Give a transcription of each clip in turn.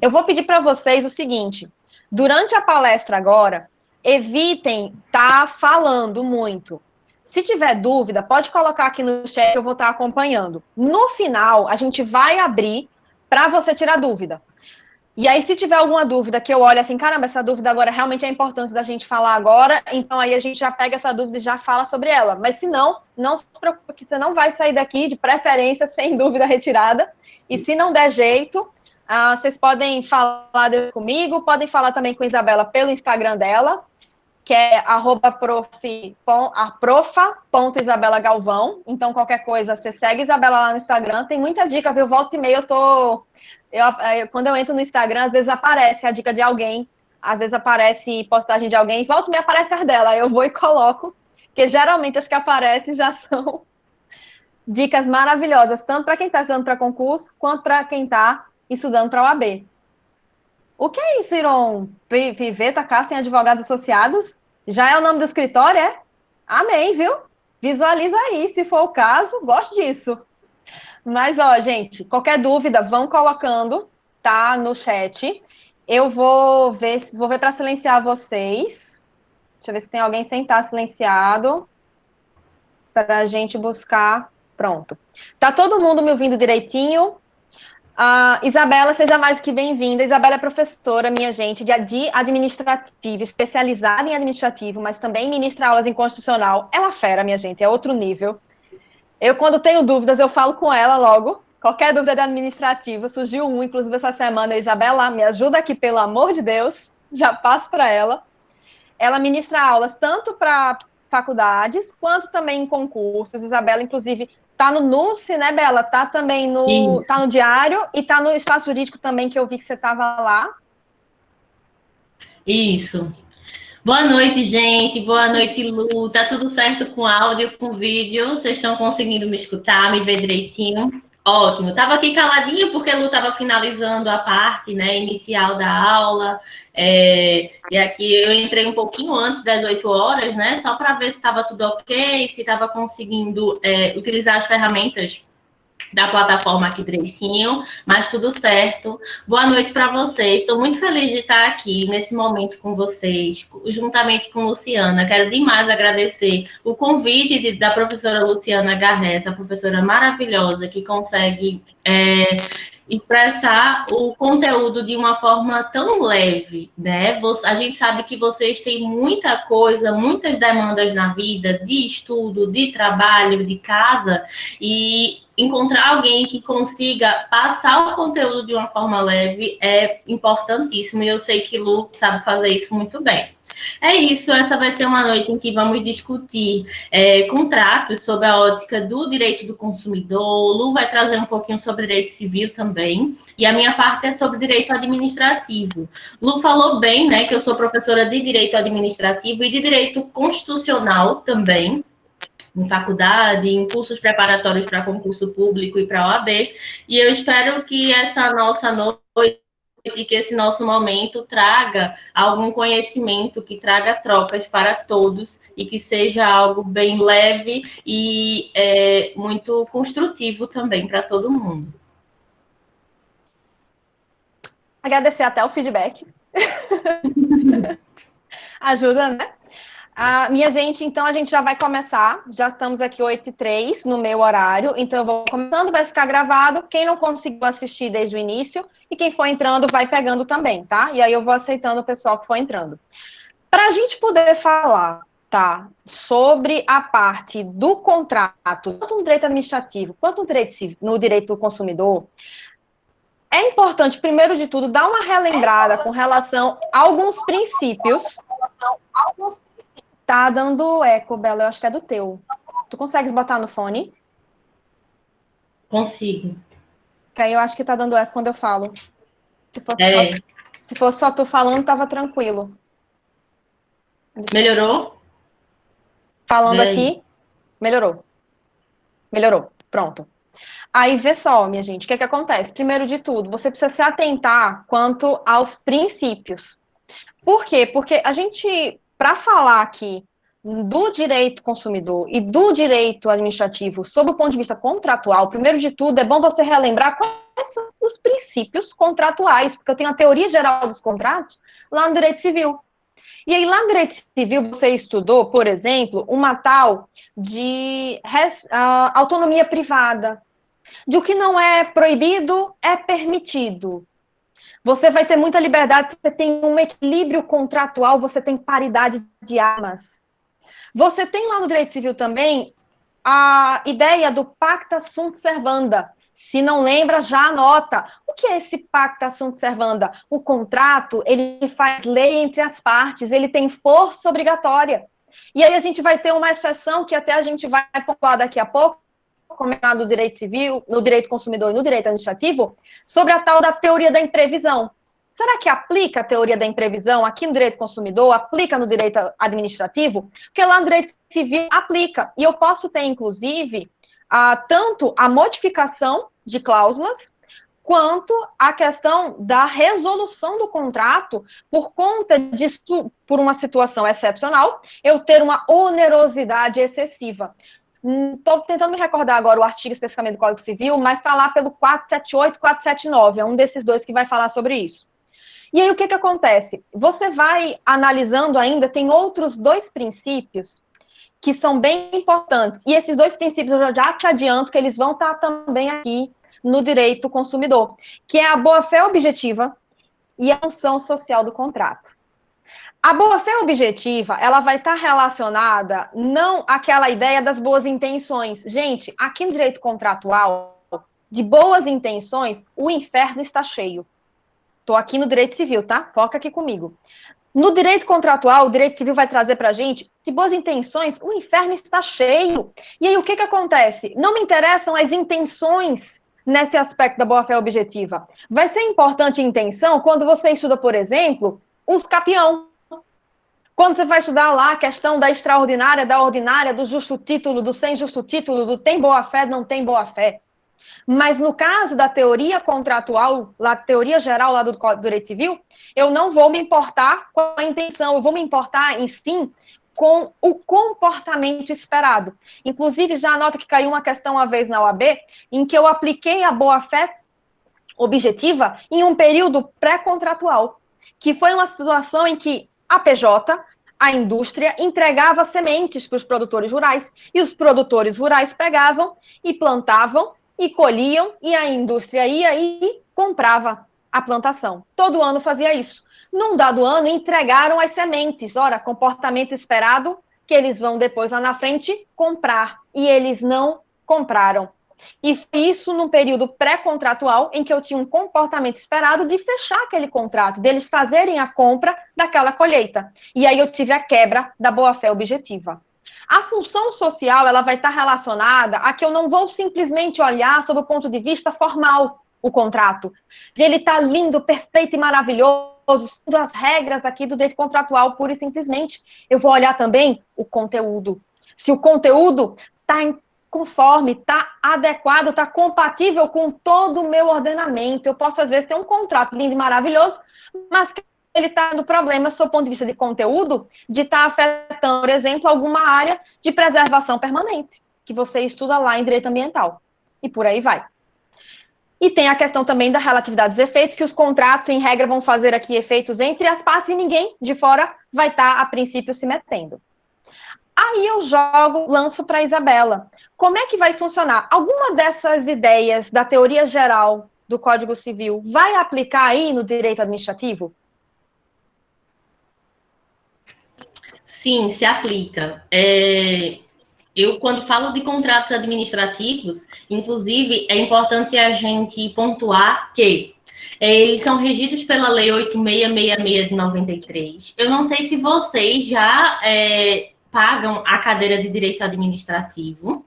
Eu vou pedir para vocês o seguinte, durante a palestra agora, evitem estar falando muito. Se tiver dúvida, pode colocar aqui no chat que eu vou estar acompanhando. No final, a gente vai abrir para você tirar dúvida. E aí, se tiver alguma dúvida que eu olhe assim, caramba, essa dúvida agora realmente é importante da gente falar agora, então aí a gente já pega essa dúvida e já fala sobre ela. Mas se não, não se preocupe que você não vai sair daqui, de preferência, sem dúvida retirada. E se não der jeito, vocês podem falar comigo, podem falar também com a Isabela pelo Instagram dela, que é profa.isabelagalvão. Então, qualquer coisa, você segue a Isabela lá no Instagram. Tem muita dica, viu? Volta e meia quando eu entro no Instagram, às vezes aparece a dica de alguém, às vezes aparece postagem de alguém, volta e meia aparece as dela. Eu vou e coloco, porque geralmente as que aparecem já são dicas maravilhosas, tanto para quem está estudando para concurso, quanto para quem está estudando para a OAB. O que é isso, Iron? Piveta Castro em Advogados Associados? Já é o nome do escritório, é? Amém, viu? Visualiza aí, se for o caso, gosto disso. Mas, ó, gente, qualquer dúvida, vão colocando, tá, no chat. Eu vou ver para silenciar vocês. Deixa eu ver se tem alguém sem estar silenciado, para a gente buscar. Pronto. Tá todo mundo me ouvindo direitinho? Isabela, seja mais que bem-vinda. Isabela é professora, minha gente, de administrativo, especializada em administrativo, mas também ministra aulas em constitucional. É uma fera, minha gente, é outro nível. Eu, quando tenho dúvidas, eu falo com ela logo. Qualquer dúvida de administrativo, surgiu inclusive essa semana, Isabela, me ajuda aqui, pelo amor de Deus, já passo para ela. Ela ministra aulas tanto para faculdades, quanto também em concursos. Isabela, inclusive, tá no NUSE, né, Bela? Tá também tá no Diário e tá no Espaço Jurídico também, que eu vi que você estava lá. Isso. Boa noite, gente. Boa noite, Lu. Tá tudo certo com áudio, com vídeo? Vocês estão conseguindo me escutar, me ver direitinho? Ótimo. Tava aqui caladinha porque Lu estava finalizando a parte, né, inicial da aula. E aqui eu entrei um pouquinho antes das 8 horas, né, só para ver se estava tudo ok, se estava conseguindo utilizar as ferramentas da plataforma aqui direitinho, mas tudo certo. Boa noite para vocês. Estou muito feliz de estar aqui nesse momento com vocês, juntamente com Luciana. Quero demais agradecer o convite da professora Luciana Garré, a professora maravilhosa que consegue expressar o conteúdo de uma forma tão leve, né? A gente sabe que vocês têm muita coisa, muitas demandas na vida, de estudo, de trabalho, de casa, e encontrar alguém que consiga passar o conteúdo de uma forma leve é importantíssimo, e eu sei que Lu sabe fazer isso muito bem. É isso, essa vai ser uma noite em que vamos discutir contratos sob a ótica do direito do consumidor. Lu vai trazer um pouquinho sobre direito civil também, e a minha parte é sobre direito administrativo. Lu falou bem, né, que eu sou professora de direito administrativo e de direito constitucional também, em faculdade, em cursos preparatórios para concurso público e para a OAB, e eu espero que essa nossa noite e que esse nosso momento traga algum conhecimento, que traga trocas para todos e que seja algo bem leve e muito construtivo também para todo mundo. Agradecer até o feedback. Ajuda, né? Minha gente, então a gente já vai começar. Já estamos aqui 8h03 no meu horário, então eu vou começando, vai ficar gravado. Quem não conseguiu assistir desde o início e quem for entrando vai pegando também, tá? E aí eu vou aceitando o pessoal que for entrando. Para a gente poder falar, tá, sobre a parte do contrato, tanto no direito administrativo quanto no direito do consumidor, é importante, primeiro de tudo, dar uma relembrada com relação a alguns princípios. Tá dando eco, Bela, eu acho que é do teu. Tu consegues botar no fone? Consigo. Que aí eu acho que tá dando eco quando eu falo. Se fosse só tu falando, tava tranquilo. Melhorou? Falando aqui, melhorou. Melhorou, pronto. Aí, vê só, minha gente, o que acontece? Primeiro de tudo, você precisa se atentar quanto aos princípios. Por quê? Porque a gente, para falar aqui do direito consumidor e do direito administrativo sob o ponto de vista contratual, primeiro de tudo, é bom você relembrar quais são os princípios contratuais, porque eu tenho a teoria geral dos contratos lá no direito civil. E aí, lá no direito civil, você estudou, por exemplo, uma tal de autonomia privada, de o que não é proibido é permitido. Você vai ter muita liberdade, você tem um equilíbrio contratual, você tem paridade de armas. Você tem lá no direito civil também a ideia do pacta sunt servanda. Se não lembra, já anota. O que é esse pacta sunt servanda? O contrato, ele faz lei entre as partes, ele tem força obrigatória. E aí a gente vai ter uma exceção que até a gente vai pontuar daqui a pouco, como é no direito civil, no direito consumidor e no direito administrativo, sobre a tal da teoria da imprevisão. Será que aplica a teoria da imprevisão aqui no direito consumidor, aplica no direito administrativo? Porque lá no direito civil aplica. E eu posso ter, inclusive, tanto a modificação de cláusulas, quanto a questão da resolução do contrato por conta disso, por uma situação excepcional, eu ter uma onerosidade excessiva. Estou tentando me recordar agora o artigo especificamente do Código Civil, mas está lá pelo 478, 479, é um desses dois que vai falar sobre isso. E aí, o que acontece? Você vai analisando ainda, tem outros dois princípios que são bem importantes. E esses dois princípios, eu já te adianto que eles vão estar também aqui no direito consumidor, que é a boa-fé objetiva e a função social do contrato. A boa-fé objetiva, ela vai estar relacionada não àquela ideia das boas intenções. Gente, aqui no direito contratual, de boas intenções, o inferno está cheio. Estou aqui no direito civil, tá? Foca aqui comigo. No direito contratual, o direito civil vai trazer para a gente, de boas intenções, o inferno está cheio. E aí, o que acontece? Não me interessam as intenções nesse aspecto da boa-fé objetiva. Vai ser importante a intenção quando você estuda, por exemplo, os capião. Quando você vai estudar lá a questão da extraordinária, da ordinária, do justo título, do sem justo título, do tem boa-fé, não tem boa-fé. Mas no caso da teoria contratual, a teoria geral lá do direito civil, eu não vou me importar com a intenção, eu vou me importar, em sim, com o comportamento esperado. Inclusive, já anota que caiu uma questão uma vez na OAB, em que eu apliquei a boa-fé objetiva em um período pré-contratual, que foi uma situação em que a PJ, a indústria, entregava sementes para os produtores rurais, e os produtores rurais pegavam e plantavam e colhiam, e a indústria ia e comprava a plantação. Todo ano fazia isso. Num dado ano, entregaram as sementes. Ora, comportamento esperado, que eles vão depois lá na frente comprar. E eles não compraram. E foi isso num período pré-contratual, em que eu tinha um comportamento esperado de fechar aquele contrato, deles fazerem a compra daquela colheita. E aí eu tive a quebra da boa-fé objetiva. A função social, ela vai estar relacionada a que eu não vou simplesmente olhar sob o ponto de vista formal o contrato, de ele estar lindo, perfeito e maravilhoso, segundo as regras aqui do direito contratual, pura e simplesmente. Eu vou olhar também o conteúdo. Se o conteúdo está conforme, está adequado, está compatível com todo o meu ordenamento. Eu posso, às vezes, ter um contrato lindo e maravilhoso, mas que ele está tendo problemas, do ponto de vista de conteúdo, de estar afetando, por exemplo, alguma área de preservação permanente, que você estuda lá em direito ambiental. E por aí vai. E tem a questão também da relatividade dos efeitos, que os contratos, em regra, vão fazer aqui efeitos entre as partes e ninguém de fora vai estar, a princípio, se metendo. Aí eu lanço para a Isabela. Como é que vai funcionar? Alguma dessas ideias da teoria geral do Código Civil vai aplicar aí no direito administrativo? Sim, se aplica. Eu, quando falo de contratos administrativos, inclusive, é importante a gente pontuar que eles são regidos pela Lei 8666 de 93. Eu não sei se vocês já pagam a cadeira de Direito Administrativo.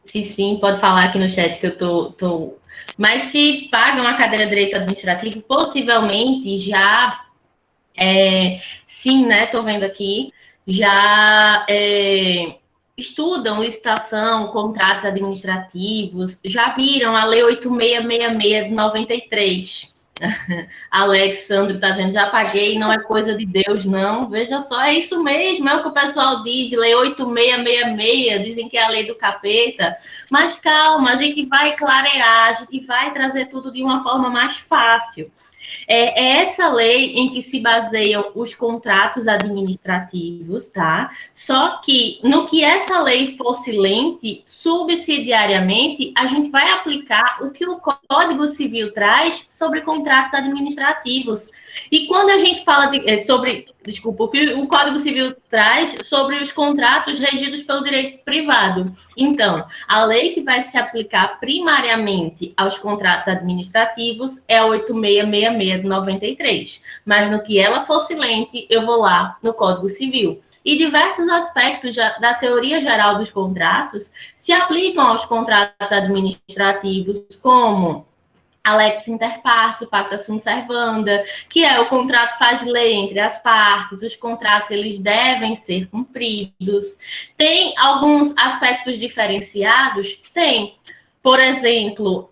Se sim, pode falar aqui no chat que eu tô... Mas se pagam a cadeira de Direito Administrativo, possivelmente já... sim, né? Estou vendo aqui. Já estudam licitação, contratos administrativos, já viram a Lei 8666 de 93. Alexandre está dizendo, já paguei, não é coisa de Deus, não. Veja só, é isso mesmo, é o que o pessoal diz, lei 8666, dizem que é a lei do capeta. Mas calma, a gente vai clarear, a gente vai trazer tudo de uma forma mais fácil. É essa lei em que se baseiam os contratos administrativos, tá? Só que no que essa lei fosse lente, subsidiariamente, a gente vai aplicar o que o Código Civil traz sobre contratos administrativos. E quando a gente fala o que o Código Civil traz sobre os contratos regidos pelo direito privado. Então, a lei que vai se aplicar primariamente aos contratos administrativos é a 8666 de 93. Mas no que ela fosse lente, eu vou lá no Código Civil. E diversos aspectos da teoria geral dos contratos se aplicam aos contratos administrativos, como a lex interpartes, o pacta sunt servanda, que é o contrato faz lei entre as partes, os contratos eles devem ser cumpridos. Tem alguns aspectos diferenciados? Tem. Por exemplo,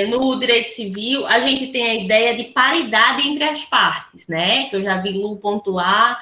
no direito civil, a gente tem a ideia de paridade entre as partes, né? Que eu já vi Lu pontuar,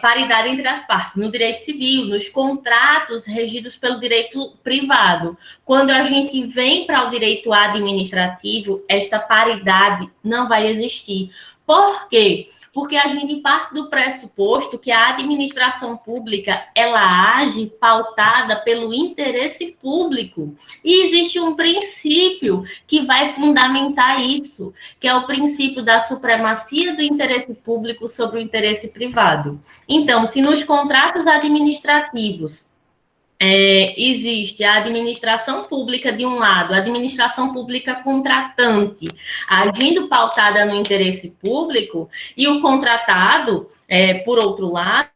paridade entre as partes. No direito civil, nos contratos regidos pelo direito privado. Quando a gente vem para o direito administrativo, esta paridade não vai existir. Por quê? Porque a gente parte do pressuposto que a administração pública, ela age pautada pelo interesse público. E existe um princípio que vai fundamentar isso, que é o princípio da supremacia do interesse público sobre o interesse privado. Então, se nos contratos administrativos existe a administração pública de um lado, a administração pública contratante, agindo pautada no interesse público, e o contratado, por outro lado,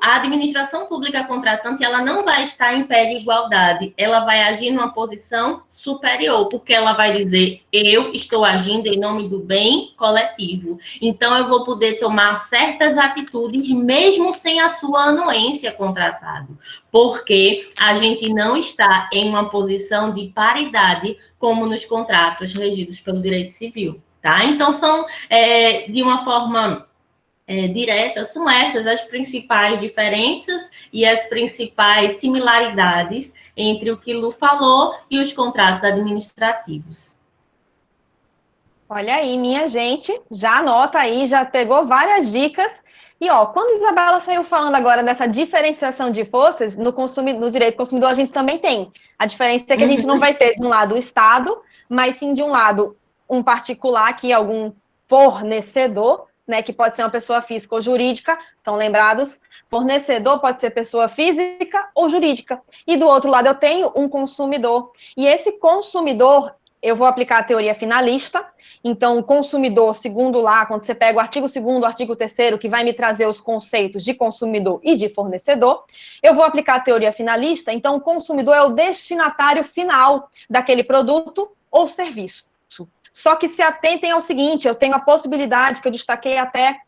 a administração pública contratante, ela não vai estar em pé de igualdade, ela vai agir numa posição superior, porque ela vai dizer, eu estou agindo em nome do bem coletivo, então eu vou poder tomar certas atitudes, mesmo sem a sua anuência, contratado, porque a gente não está em uma posição de paridade, como nos contratos regidos pelo direito civil, tá? Então, são, de uma forma direta, são essas as principais diferenças e as principais similaridades entre o que Lu falou e os contratos administrativos. Olha aí, minha gente, já anota aí, já pegou várias dicas. E, ó, quando a Isabela saiu falando agora dessa diferenciação de forças, no direito consumidor a gente também tem. A diferença é que a gente não vai ter, de um lado, o Estado, mas sim, de um lado, um particular, aqui, algum fornecedor, né, que pode ser uma pessoa física ou jurídica, estão lembrados? Fornecedor pode ser pessoa física ou jurídica. E do outro lado eu tenho um consumidor. E esse consumidor, eu vou aplicar a teoria finalista. Então, o consumidor, segundo lá, quando você pega o artigo 2º, o artigo 3º, que vai me trazer os conceitos de consumidor e de fornecedor, eu vou aplicar a teoria finalista. Então, o consumidor é o destinatário final daquele produto ou serviço. Só que se atentem ao seguinte, eu tenho a possibilidade, que eu destaquei até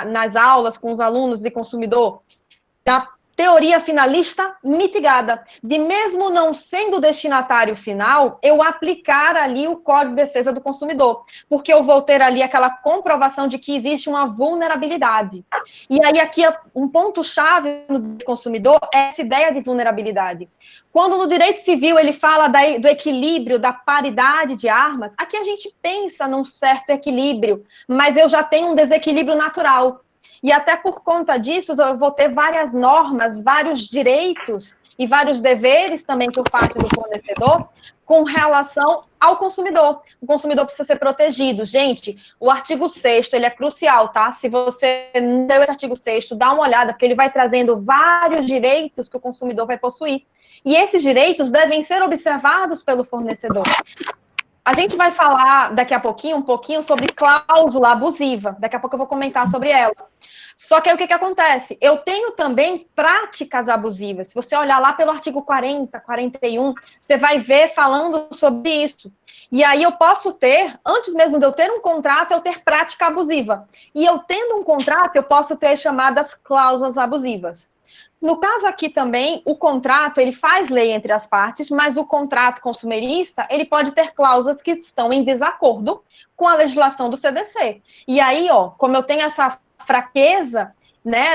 nas aulas com os alunos de consumidor, da teoria finalista mitigada, de mesmo não sendo o destinatário final, eu aplicar ali o Código de Defesa do Consumidor, porque eu vou ter ali aquela comprovação de que existe uma vulnerabilidade. E aí aqui um ponto-chave no consumidor é essa ideia de vulnerabilidade. Quando no direito civil ele fala do equilíbrio, da paridade de armas, aqui a gente pensa num certo equilíbrio, mas eu já tenho um desequilíbrio natural. E até por conta disso, eu vou ter várias normas, vários direitos e vários deveres também por parte do fornecedor com relação ao consumidor. O consumidor precisa ser protegido. Gente, o artigo 6º, ele é crucial, tá? Se você não leu esse artigo 6º, dá uma olhada, porque ele vai trazendo vários direitos que o consumidor vai possuir. E esses direitos devem ser observados pelo fornecedor. A gente vai falar daqui a pouquinho, um pouquinho sobre cláusula abusiva. Daqui a pouco eu vou comentar sobre ela. Só que aí o que acontece? Eu tenho também práticas abusivas. Se você olhar lá pelo artigo 40, 41, você vai ver falando sobre isso. E aí eu posso ter, antes mesmo de eu ter um contrato, eu ter prática abusiva. E eu tendo um contrato, eu posso ter chamadas cláusulas abusivas. No caso aqui também, o contrato, ele faz lei entre as partes, mas o contrato consumerista, ele pode ter cláusulas que estão em desacordo com a legislação do CDC. E aí, ó, como eu tenho essa fraqueza, né,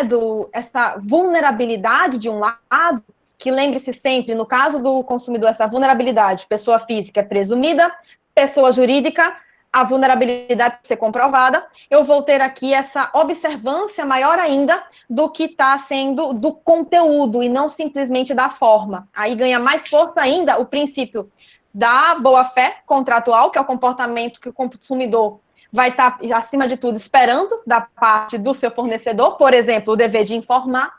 essa vulnerabilidade de um lado, que lembre-se sempre, no caso do consumidor, essa vulnerabilidade, pessoa física é presumida, pessoa jurídica, a vulnerabilidade tem que ser comprovada, eu vou ter aqui essa observância maior ainda do que está sendo do conteúdo e não simplesmente da forma. Aí ganha mais força ainda o princípio da boa-fé contratual, que é o comportamento que o consumidor vai estar, acima de tudo, esperando da parte do seu fornecedor, por exemplo, o dever de informar,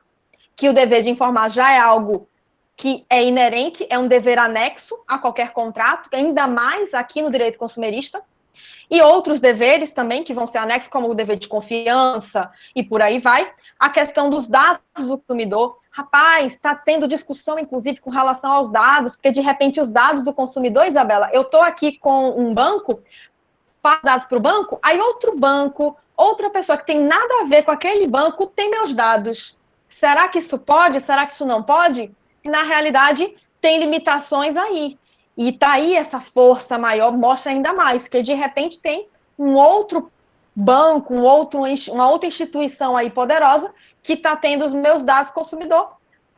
que o dever de informar já é algo que é inerente, é um dever anexo a qualquer contrato, ainda mais aqui no direito consumerista, e outros deveres também que vão ser anexos, como o dever de confiança e por aí vai. A questão dos dados do consumidor. Rapaz, está tendo discussão, inclusive, com relação aos dados, porque, de repente, os dados do consumidor, Isabela, eu estou aqui com um banco, passo dados para o banco, aí outro banco, outra pessoa que tem nada a ver com aquele banco tem meus dados. Será que isso pode? Será que isso não pode? Na realidade, tem limitações aí. E tá aí essa força maior, mostra ainda mais, que de repente tem um outro banco, uma outra instituição aí poderosa que está tendo os meus dados consumidor,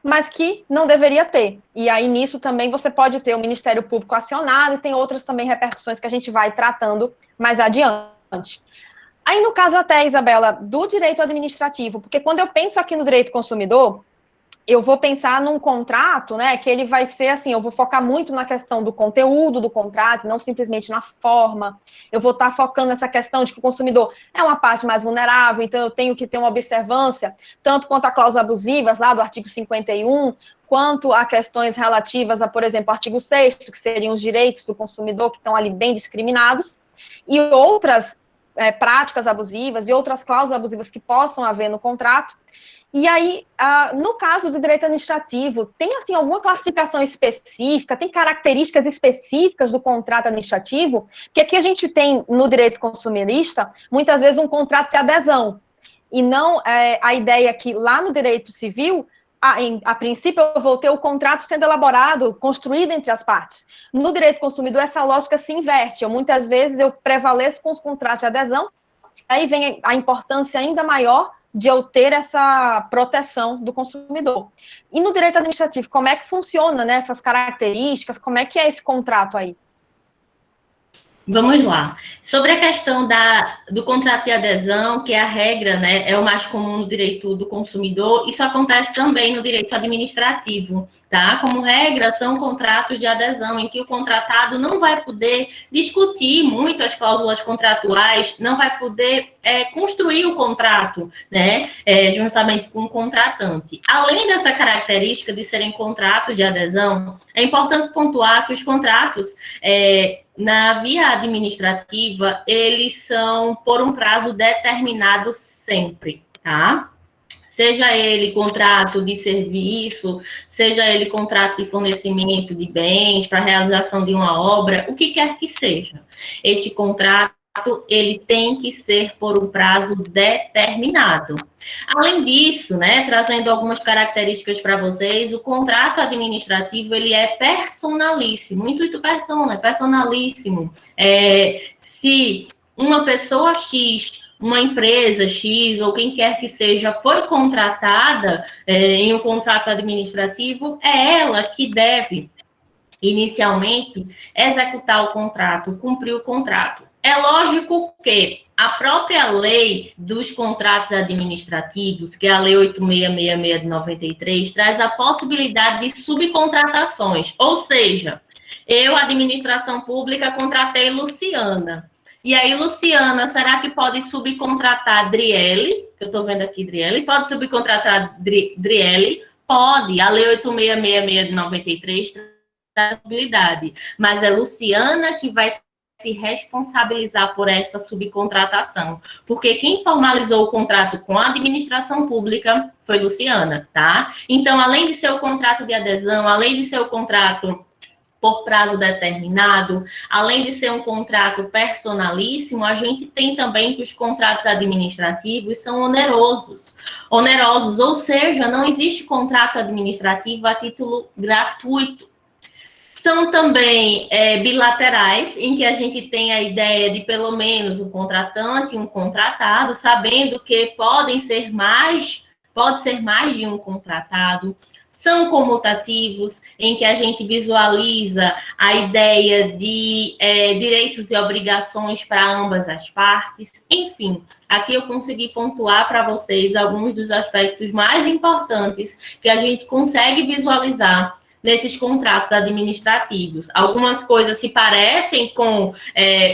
mas que não deveria ter. E aí nisso também você pode ter o Ministério Público acionado e tem outras também repercussões que a gente vai tratando mais adiante. Aí no caso até, Isabela, do direito administrativo, porque quando eu penso aqui no direito consumidor, eu vou pensar num contrato, né, que ele vai ser assim, eu vou focar muito na questão do conteúdo do contrato, não simplesmente na forma. Eu vou estar focando nessa questão de que o consumidor é uma parte mais vulnerável, então eu tenho que ter uma observância, tanto quanto a cláusulas abusivas, lá do artigo 51, quanto a questões relativas a, por exemplo, o artigo 6º, que seriam os direitos do consumidor, que estão ali bem discriminados, e outras práticas abusivas e outras cláusulas abusivas que possam haver no contrato. E aí, no caso do direito administrativo, tem, assim, alguma classificação específica, tem características específicas do contrato administrativo? Porque aqui a gente tem, no direito consumerista, muitas vezes um contrato de adesão, e não a ideia que lá no direito civil, a princípio, eu vou ter o contrato sendo elaborado, construído entre as partes. No direito consumidor, essa lógica se inverte. Muitas vezes eu prevaleço com os contratos de adesão, aí vem a importância ainda maior de eu ter essa proteção do consumidor. E no direito administrativo, como é que funciona, né, essas características, como é que é esse contrato aí? Vamos lá. Sobre a questão do contrato de adesão, que é a regra, né, é o mais comum no direito do consumidor, isso acontece também no direito administrativo, tá? Como regra, são contratos de adesão em que o contratado não vai poder discutir muito as cláusulas contratuais, não vai poder construir o contrato, né, justamente com o contratante. Além dessa característica de serem contratos de adesão, é importante pontuar que os contratos na via administrativa, eles são por um prazo determinado sempre, tá? Seja ele contrato de serviço, seja ele contrato de fornecimento de bens para realização de uma obra, o que quer que seja. Este contrato, ele tem que ser por um prazo determinado. Além disso, né, trazendo algumas características para vocês, o contrato administrativo, ele é personalíssimo, intuito persona, é personalíssimo. Se uma pessoa X, uma empresa X, ou quem quer que seja, foi contratada em um contrato administrativo, é ela que deve, inicialmente, executar o contrato, cumprir o contrato. É lógico que a própria lei dos contratos administrativos, que é a Lei 8666 de 93, traz a possibilidade de subcontratações. Ou seja, eu, administração pública, contratei Luciana. E aí, Luciana, será que pode subcontratar Driele? Que eu estou vendo aqui, Driele. Pode subcontratar Driele? Pode. A Lei 8666 de 93 traz a possibilidade. Mas é Luciana que vai se responsabilizar por essa subcontratação, porque quem formalizou o contrato com a administração pública foi Luciana, tá? Então, além de ser o contrato de adesão, além de ser o contrato por prazo determinado, além de ser um contrato personalíssimo, a gente tem também que os contratos administrativos são onerosos. Onerosos, ou seja, não existe contrato administrativo a título gratuito. São também bilaterais, em que a gente tem a ideia de pelo menos um contratante e um contratado, sabendo que pode ser mais de um contratado. São comutativos, em que a gente visualiza a ideia de direitos e obrigações para ambas as partes. Enfim, aqui eu consegui pontuar para vocês alguns dos aspectos mais importantes que a gente consegue visualizar nesses contratos administrativos. Algumas coisas se parecem com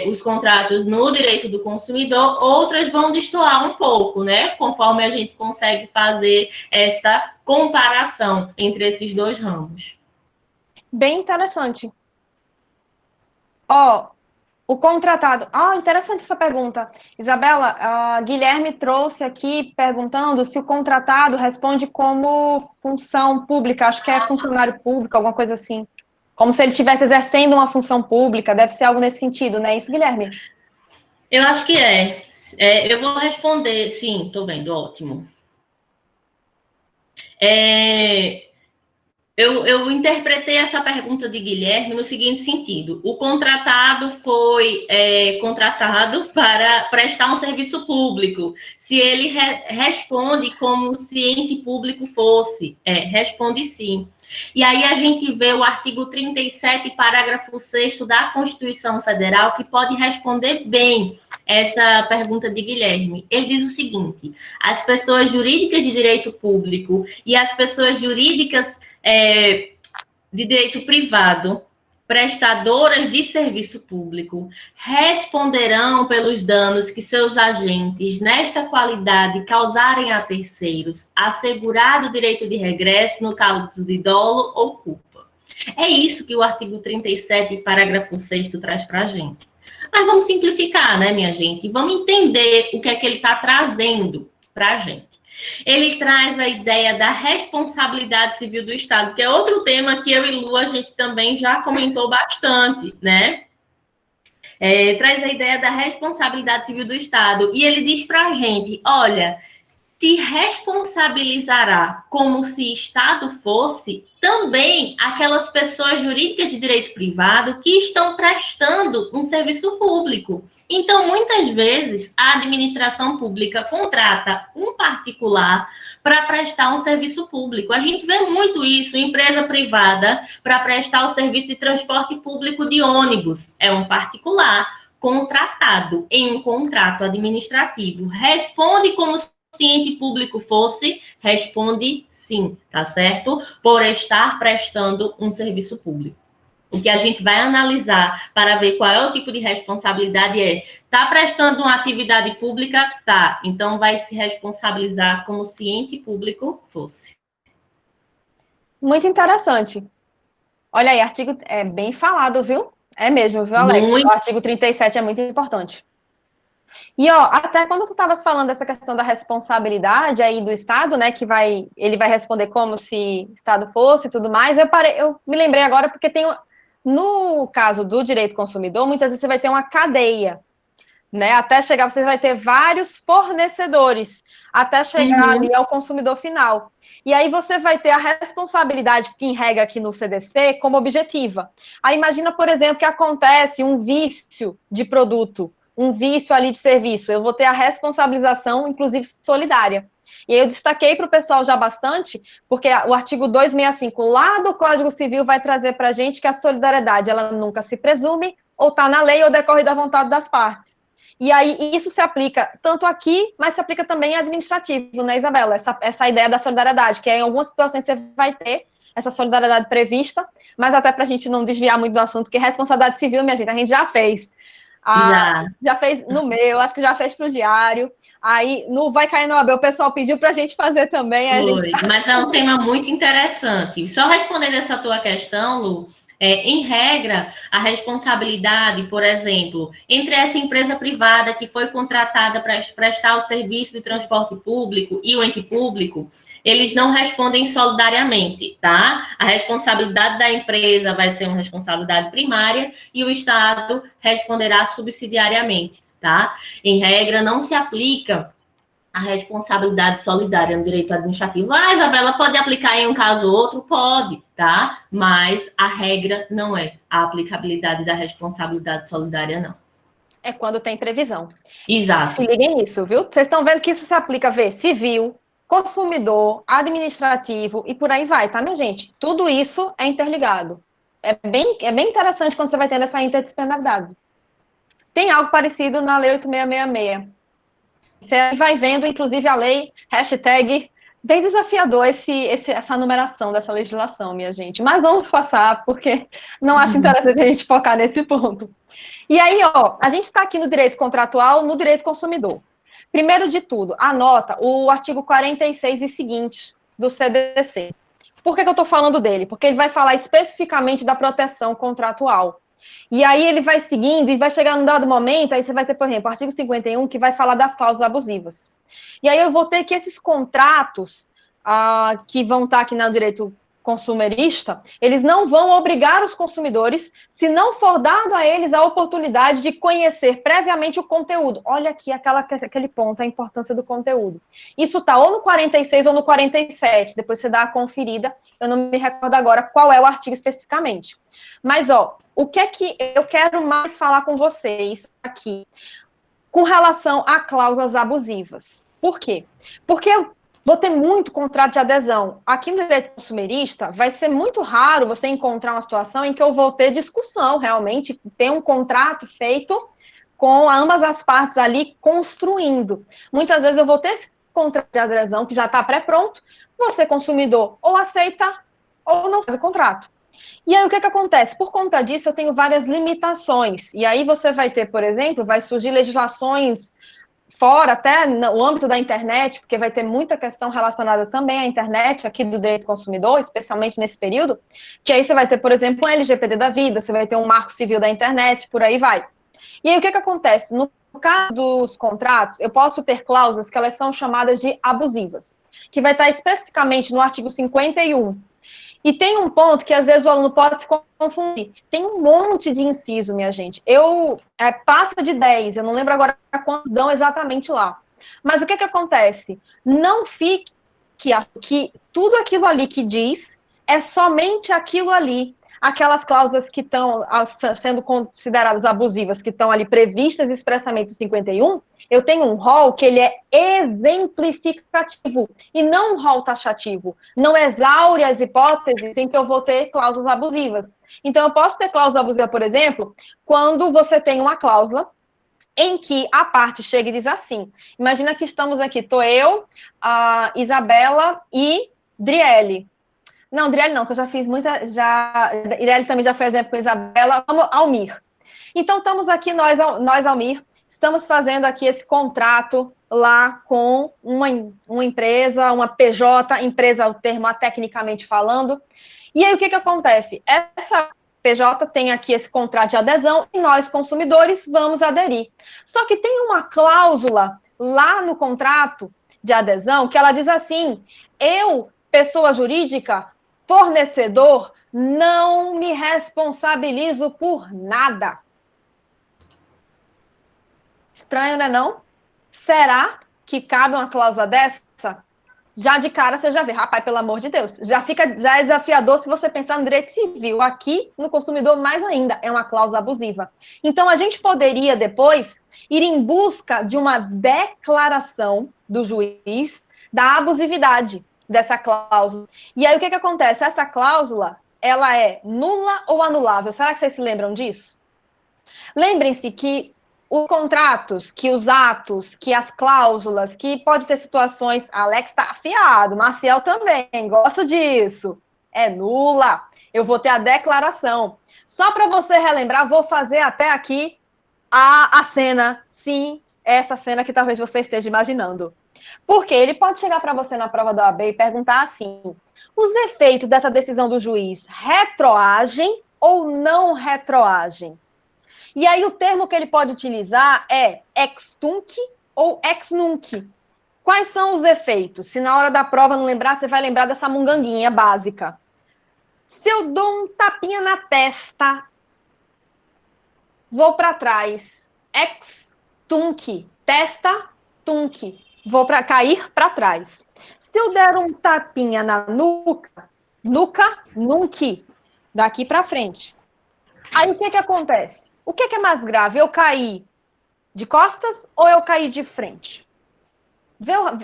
os contratos no direito do consumidor, outras vão destoar um pouco, né? Conforme a gente consegue fazer esta comparação entre esses dois ramos. Bem interessante. Ó, o contratado. Ah, interessante essa pergunta. Isabela, a Guilherme trouxe aqui perguntando se o contratado responde como função pública, acho que é funcionário público, alguma coisa assim. Como se ele estivesse exercendo uma função pública, deve ser algo nesse sentido, não é isso, Guilherme? Eu acho que eu vou responder, sim, estou vendo, ótimo. Eu interpretei essa pergunta de Guilherme no seguinte sentido: o contratado foi contratado para prestar um serviço público. Se ele responde como se ente público fosse, responde sim. E aí a gente vê o artigo 37, parágrafo 6º da Constituição Federal, que pode responder bem essa pergunta de Guilherme. Ele diz o seguinte: as pessoas jurídicas de direito público e as pessoas jurídicas de direito privado, prestadoras de serviço público, responderão pelos danos que seus agentes, nesta qualidade, causarem a terceiros, assegurado o direito de regresso no caso de dolo ou culpa. É isso que o artigo 37, parágrafo 6º, traz para a gente. Mas vamos simplificar, né, minha gente? Vamos entender o que é que ele está trazendo para a gente. Ele traz a ideia da responsabilidade civil do Estado, que é outro tema que eu e Lu, a gente também já comentou bastante, né? Traz a ideia da responsabilidade civil do Estado. E ele diz para a gente, olha, se responsabilizará como se Estado fosse também aquelas pessoas jurídicas de direito privado que estão prestando um serviço público. Então, muitas vezes, a administração pública contrata um particular para prestar um serviço público. A gente vê muito isso em empresa privada para prestar o serviço de transporte público de ônibus. É um particular contratado em um contrato administrativo. Responde como se ente público fosse, responde sim, tá certo? Por estar prestando um serviço público. O que a gente vai analisar para ver qual é o tipo de responsabilidade tá prestando uma atividade pública? Tá. Então, vai se responsabilizar como se ente público fosse. Muito interessante. Olha aí, artigo é bem falado, viu? É mesmo, viu, Alex? Muito. O artigo 37 é muito importante. E, ó, até quando tu estavas falando dessa questão da responsabilidade aí do Estado, né, que ele vai responder como se Estado fosse e tudo mais, eu me lembrei agora porque no caso do direito consumidor, muitas vezes você vai ter uma cadeia, né, até chegar, você vai ter vários fornecedores, até chegar ali ao consumidor final. E aí você vai ter a responsabilidade, que em regra aqui no CDC, como objetiva. Aí imagina, por exemplo, que acontece um vício de produto, um vício ali de serviço, eu vou ter a responsabilização, inclusive, solidária. E aí eu destaquei para o pessoal já bastante, porque o artigo 265 lá do Código Civil vai trazer para a gente que a solidariedade, ela nunca se presume, ou está na lei, ou decorre da vontade das partes. E aí isso se aplica tanto aqui, mas se aplica também administrativo, né, Isabela? Essa ideia da solidariedade, que em algumas situações você vai ter essa solidariedade prevista, mas até para a gente não desviar muito do assunto, porque responsabilidade civil, minha gente, a gente já fez. Já fez no meu, acho que já fez para o diário. Aí, no Vai Cair no AB, o pessoal pediu para a gente fazer também. Mas é um tema muito interessante. Só respondendo essa tua questão, Lu, em regra, a responsabilidade, por exemplo, entre essa empresa privada que foi contratada para prestar o serviço de transporte público e o ente público, eles não respondem solidariamente, tá? A responsabilidade da empresa vai ser uma responsabilidade primária e o Estado responderá subsidiariamente, tá? Em regra, não se aplica a responsabilidade solidária no direito administrativo. Ah, Isabela, pode aplicar em um caso ou outro? Pode, tá? Mas a regra não é a aplicabilidade da responsabilidade solidária, não. É quando tem previsão. Exato. Se liguem nisso, viu? Vocês estão vendo que isso se aplica, civil, consumidor, administrativo e por aí vai, tá, minha gente? Tudo isso é interligado. É bem interessante quando você vai tendo essa interdisciplinaridade. Tem algo parecido na Lei 8666. Você vai vendo, inclusive, a lei, hashtag, bem desafiador essa numeração dessa legislação, minha gente. Mas vamos passar, porque não acho interessante a gente focar nesse ponto. E aí, ó, a gente está aqui no direito contratual, no direito consumidor. Primeiro de tudo, anota o artigo 46 e seguinte do CDC. Por que eu estou falando dele? Porque ele vai falar especificamente da proteção contratual. E aí ele vai seguindo e vai chegar num dado momento, aí você vai ter, por exemplo, o artigo 51, que vai falar das cláusulas abusivas. E aí eu vou ter que esses contratos que vão estar aqui no direito consumerista, eles não vão obrigar os consumidores se não for dado a eles a oportunidade de conhecer previamente o conteúdo. Olha aqui aquele ponto, a importância do conteúdo. Isso está ou no 46 ou no 47, depois você dá a conferida, eu não me recordo agora qual é o artigo especificamente. Mas, ó, o que é que eu quero mais falar com vocês aqui com relação a cláusulas abusivas? Por quê? Porque eu vou ter muito contrato de adesão. Aqui no direito consumerista, vai ser muito raro você encontrar uma situação em que eu vou ter discussão, realmente, ter um contrato feito com ambas as partes ali construindo. Muitas vezes eu vou ter esse contrato de adesão que já está pré-pronto, você, consumidor, ou aceita ou não faz o contrato. E aí, o que acontece? Por conta disso, eu tenho várias limitações. E aí você vai ter, por exemplo, vai surgir legislações fora, até no âmbito da internet, porque vai ter muita questão relacionada também à internet, aqui do direito consumidor, especialmente nesse período, que aí você vai ter, por exemplo, um LGPD da vida, você vai ter um marco civil da internet, por aí vai. E aí, o que acontece? No caso dos contratos, eu posso ter cláusulas que elas são chamadas de abusivas, que vai estar especificamente no artigo 51. E tem um ponto que às vezes o aluno pode se confundir. Tem um monte de inciso, minha gente. Passa de 10, eu não lembro agora quantos dão exatamente lá. Mas o que acontece? Não fique que tudo aquilo ali que diz é somente aquilo ali. Aquelas cláusulas que estão sendo consideradas abusivas, que estão ali previstas expressamente no 51, eu tenho um rol que ele é exemplificativo e não um rol taxativo. Não exaure as hipóteses em que eu vou ter cláusulas abusivas. Então, eu posso ter cláusula abusiva, por exemplo, quando você tem uma cláusula em que a parte chega e diz assim, imagina que estamos aqui, estou eu, a Isabela e Driele. Não, Driele não, que eu já fiz muita, Driele também já foi exemplo com Isabela, vamos, Almir. Então, estamos aqui, nós Almir, estamos fazendo aqui esse contrato lá com uma empresa, uma PJ, empresa é o termo tecnicamente falando. E aí, o que acontece? Essa PJ tem aqui esse contrato de adesão e nós, consumidores, vamos aderir. Só que tem uma cláusula lá no contrato de adesão que ela diz assim, eu, pessoa jurídica, fornecedor, não me responsabilizo por nada. Estranho, né, não? Será que cabe uma cláusula dessa? Já de cara você já vê, rapaz, pelo amor de Deus. Já é desafiador se você pensar no direito civil. Aqui, no consumidor, mais ainda, é uma cláusula abusiva. Então, a gente poderia, depois, ir em busca de uma declaração do juiz da abusividade dessa cláusula. E aí, o que acontece? Essa cláusula, ela é nula ou anulável? Será que vocês se lembram disso? Lembrem-se que os contratos, que os atos, que as cláusulas, que pode ter situações, Alex está afiado, Marcial também, gosto disso, é nula, eu vou ter a declaração. Só para você relembrar, vou fazer até aqui a cena, sim, essa cena que talvez você esteja imaginando. Porque ele pode chegar para você na prova da OAB e perguntar assim, os efeitos dessa decisão do juiz retroagem ou não retroagem? E aí o termo que ele pode utilizar é ex tunc ou ex nunc. Quais são os efeitos? Se na hora da prova não lembrar, você vai lembrar dessa munganguinha básica. Se eu dou um tapinha na testa, vou para trás. Ex-tunc. Testa, tunc. Vou cair para trás. Se eu der um tapinha na nuca, nuca, nunc. Daqui para frente. Aí o que acontece? O que é mais grave? Eu cair de costas ou eu cair de frente?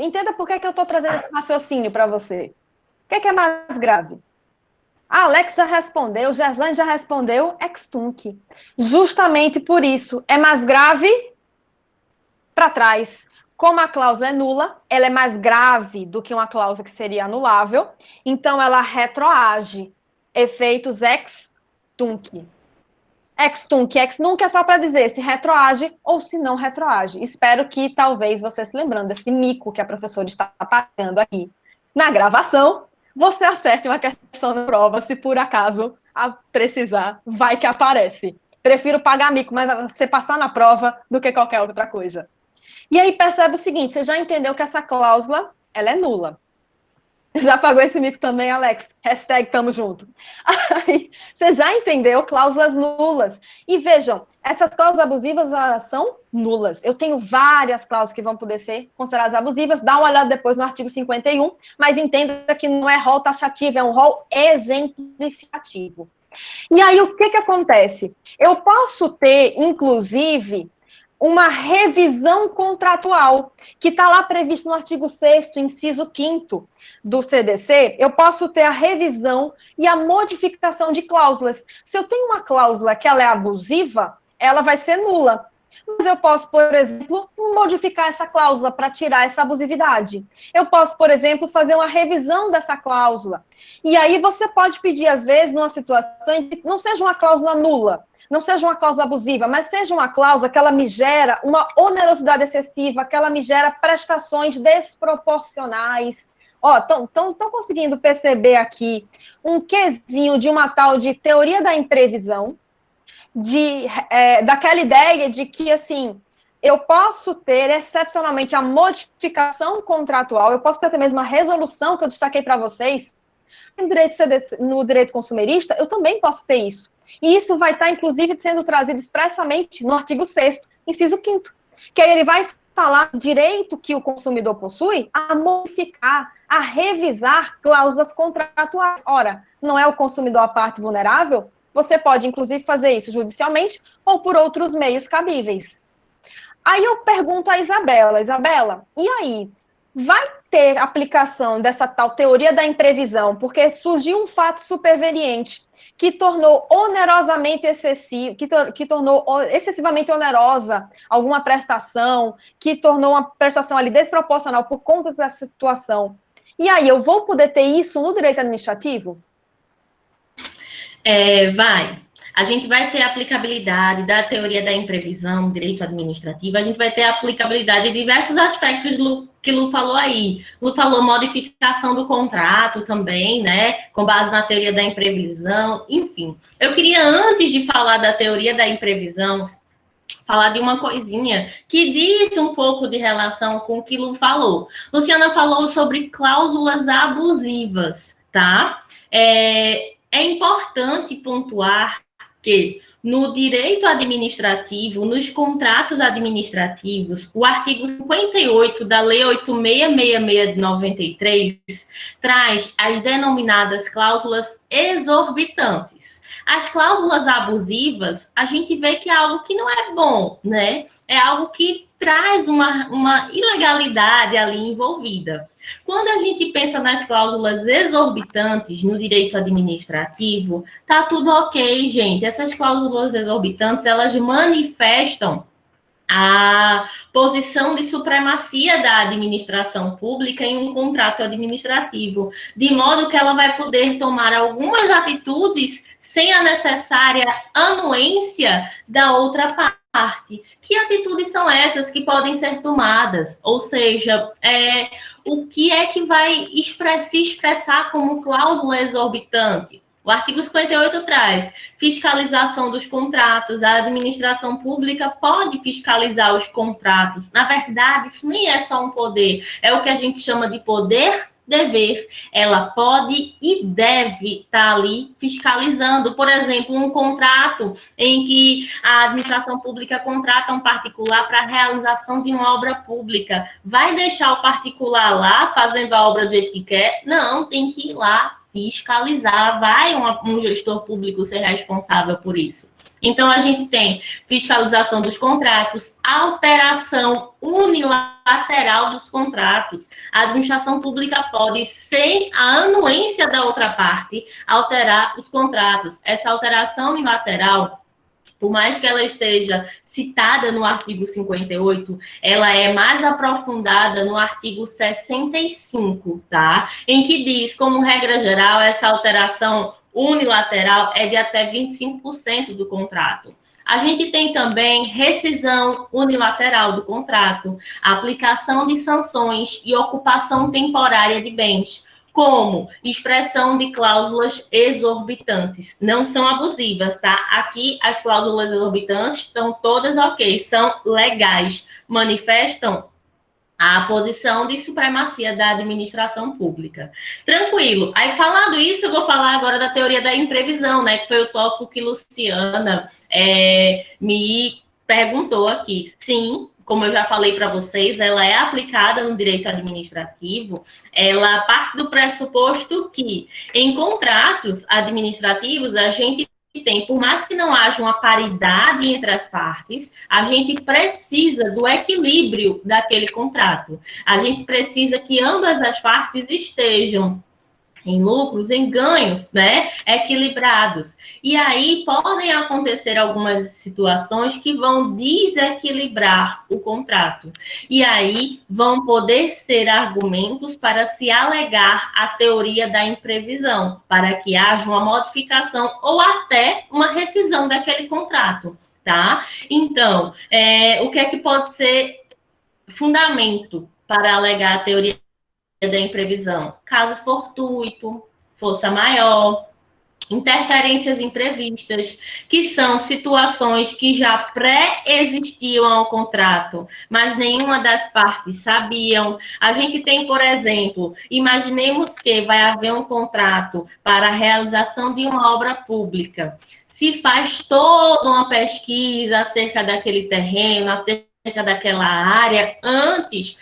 Entenda por que eu estou trazendo esse raciocínio para você. O que é mais grave? A Alex já respondeu, o Gerlane já respondeu, ex-tunc. Justamente por isso, é mais grave para trás. Como a cláusula é nula, ela é mais grave do que uma cláusula que seria anulável, então ela retroage. Efeitos ex-tunc. Ex-tunc, ex-nunc é só para dizer se retroage ou se não retroage. Espero que talvez você se lembrando desse mico que a professora está pagando aqui na gravação, você acerte uma questão na prova, se por acaso precisar, vai que aparece. Prefiro pagar mico, mas você passar na prova do que qualquer outra coisa. E aí percebe o seguinte, você já entendeu que essa cláusula, ela é nula. Já pagou esse mico também, Alex? Hashtag tamo junto. Aí, você já entendeu cláusulas nulas. E vejam, essas cláusulas abusivas são nulas. Eu tenho várias cláusulas que vão poder ser consideradas abusivas. Dá uma olhada depois no artigo 51, mas entenda que não é rol taxativo, é um rol exemplificativo. E aí, o que acontece? Eu posso ter, inclusive, uma revisão contratual, que está lá previsto no artigo 6º, inciso 5º do CDC, eu posso ter a revisão e a modificação de cláusulas. Se eu tenho uma cláusula que ela é abusiva, ela vai ser nula. Mas eu posso, por exemplo, modificar essa cláusula para tirar essa abusividade. Eu posso, por exemplo, fazer uma revisão dessa cláusula. E aí você pode pedir, às vezes, numa situação em que não seja uma cláusula nula, não seja uma cláusula abusiva, mas seja uma cláusula que ela me gera uma onerosidade excessiva, que ela me gera prestações desproporcionais. Ó, estão conseguindo perceber aqui um quesinho de uma tal de teoria da imprevisão, daquela ideia de que, assim, eu posso ter, excepcionalmente, a modificação contratual, eu posso ter até mesmo a resolução que eu destaquei para vocês, no direito consumerista, eu também posso ter isso. E isso vai estar, inclusive, sendo trazido expressamente no artigo 6º, inciso 5º, que aí ele vai falar do direito que o consumidor possui a modificar, a revisar cláusulas contratuais. Ora, não é o consumidor a parte vulnerável? Você pode, inclusive, fazer isso judicialmente ou por outros meios cabíveis. Aí eu pergunto a Isabela, e aí? Vai ter aplicação dessa tal teoria da imprevisão, porque surgiu um fato superveniente que tornou onerosamente excessivo, que tornou excessivamente onerosa alguma prestação, que tornou uma prestação ali desproporcional por conta dessa situação. E aí, eu vou poder ter isso no direito administrativo? Vai. A gente vai ter aplicabilidade da teoria da imprevisão, direito administrativo, a gente vai ter aplicabilidade de diversos aspectos que Lu falou aí. Lu falou modificação do contrato também, né, com base na teoria da imprevisão, enfim. Eu queria, antes de falar da teoria da imprevisão, falar de uma coisinha que diz um pouco de relação com o que Lu falou. Luciana falou sobre cláusulas abusivas, tá? É importante pontuar que no direito administrativo, nos contratos administrativos, o artigo 58 da Lei 8666 de 93 traz as denominadas cláusulas exorbitantes. As cláusulas abusivas, a gente vê que é algo que não é bom, né? É algo que traz uma ilegalidade ali envolvida. Quando a gente pensa nas cláusulas exorbitantes no direito administrativo, tá tudo ok, gente. Essas cláusulas exorbitantes, elas manifestam a posição de supremacia da administração pública em um contrato administrativo, de modo que ela vai poder tomar algumas atitudes sem a necessária anuência da outra parte. Que atitudes são essas que podem ser tomadas? Ou seja, o que é que vai se expressar como cláusula exorbitante? O artigo 58 traz fiscalização dos contratos. A administração pública pode fiscalizar os contratos. Na verdade, isso nem é só um poder, é o que a gente chama de poder-dever. Ela pode e deve estar ali fiscalizando. Por exemplo, um contrato em que a administração pública contrata um particular para a realização de uma obra pública. Vai deixar o particular lá fazendo a obra do jeito que quer? Não, tem que ir lá fiscalizar, vai um gestor público ser responsável por isso. Então, a gente tem fiscalização dos contratos, alteração unilateral dos contratos. A administração pública pode, sem a anuência da outra parte, alterar os contratos. Essa alteração unilateral, por mais que ela esteja citada no artigo 58, ela é mais aprofundada no artigo 65, tá? Em que diz, como regra geral, essa alteração unilateral é de até 25% do contrato. A gente tem também rescisão unilateral do contrato, aplicação de sanções e ocupação temporária de bens, como expressão de cláusulas exorbitantes. Não são abusivas, tá? Aqui as cláusulas exorbitantes estão todas ok, são legais, manifestam a posição de supremacia da administração pública. Tranquilo. Aí, falando isso, eu vou falar agora da teoria da imprevisão, né? Que foi o tópico que Luciana me perguntou aqui. Sim, como eu já falei para vocês, ela é aplicada no direito administrativo, ela parte do pressuposto que, em contratos administrativos, a gente tem, por mais que não haja uma paridade entre as partes, a gente precisa do equilíbrio daquele contrato. A gente precisa que ambas as partes estejam em lucros, em ganhos, né, equilibrados. E aí podem acontecer algumas situações que vão desequilibrar o contrato. E aí vão poder ser argumentos para se alegar a teoria da imprevisão, para que haja uma modificação ou até uma rescisão daquele contrato, tá? Então, o que é que pode ser fundamento para alegar a teoria da imprevisão? Caso fortuito, força maior, interferências imprevistas, que são situações que já pré-existiam ao contrato, mas nenhuma das partes sabiam. A gente tem, por exemplo, imaginemos que vai haver um contrato para a realização de uma obra pública. Se faz toda uma pesquisa acerca daquele terreno, acerca daquela área antes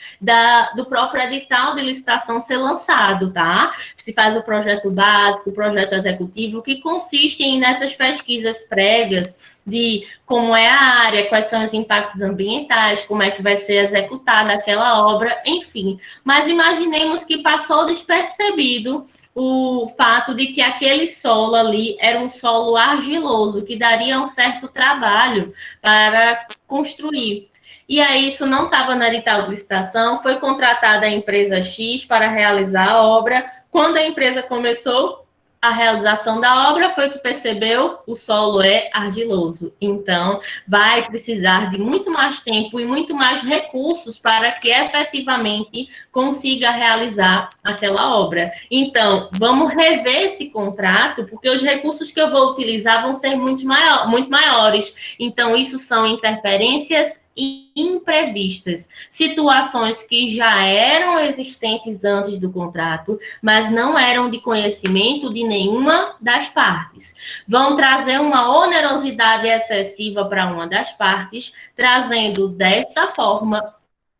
do próprio edital de licitação ser lançado, tá? Se faz o projeto básico, o projeto executivo, que consistem nessas pesquisas prévias de como é a área, quais são os impactos ambientais, como é que vai ser executada aquela obra, enfim. Mas imaginemos que passou despercebido o fato de que aquele solo ali era um solo argiloso, que daria um certo trabalho para construir. E aí isso não estava na edital de licitação, foi contratada a empresa X para realizar a obra. Quando a empresa começou a realização da obra, foi que percebeu o solo é argiloso. Então, vai precisar de muito mais tempo e muito mais recursos para que efetivamente consiga realizar aquela obra. Então, vamos rever esse contrato, porque os recursos que eu vou utilizar vão ser muito maiores. Então, isso são interferências imprevistas, situações que já eram existentes antes do contrato, mas não eram de conhecimento de nenhuma das partes. Vão trazer uma onerosidade excessiva para uma das partes, trazendo desta forma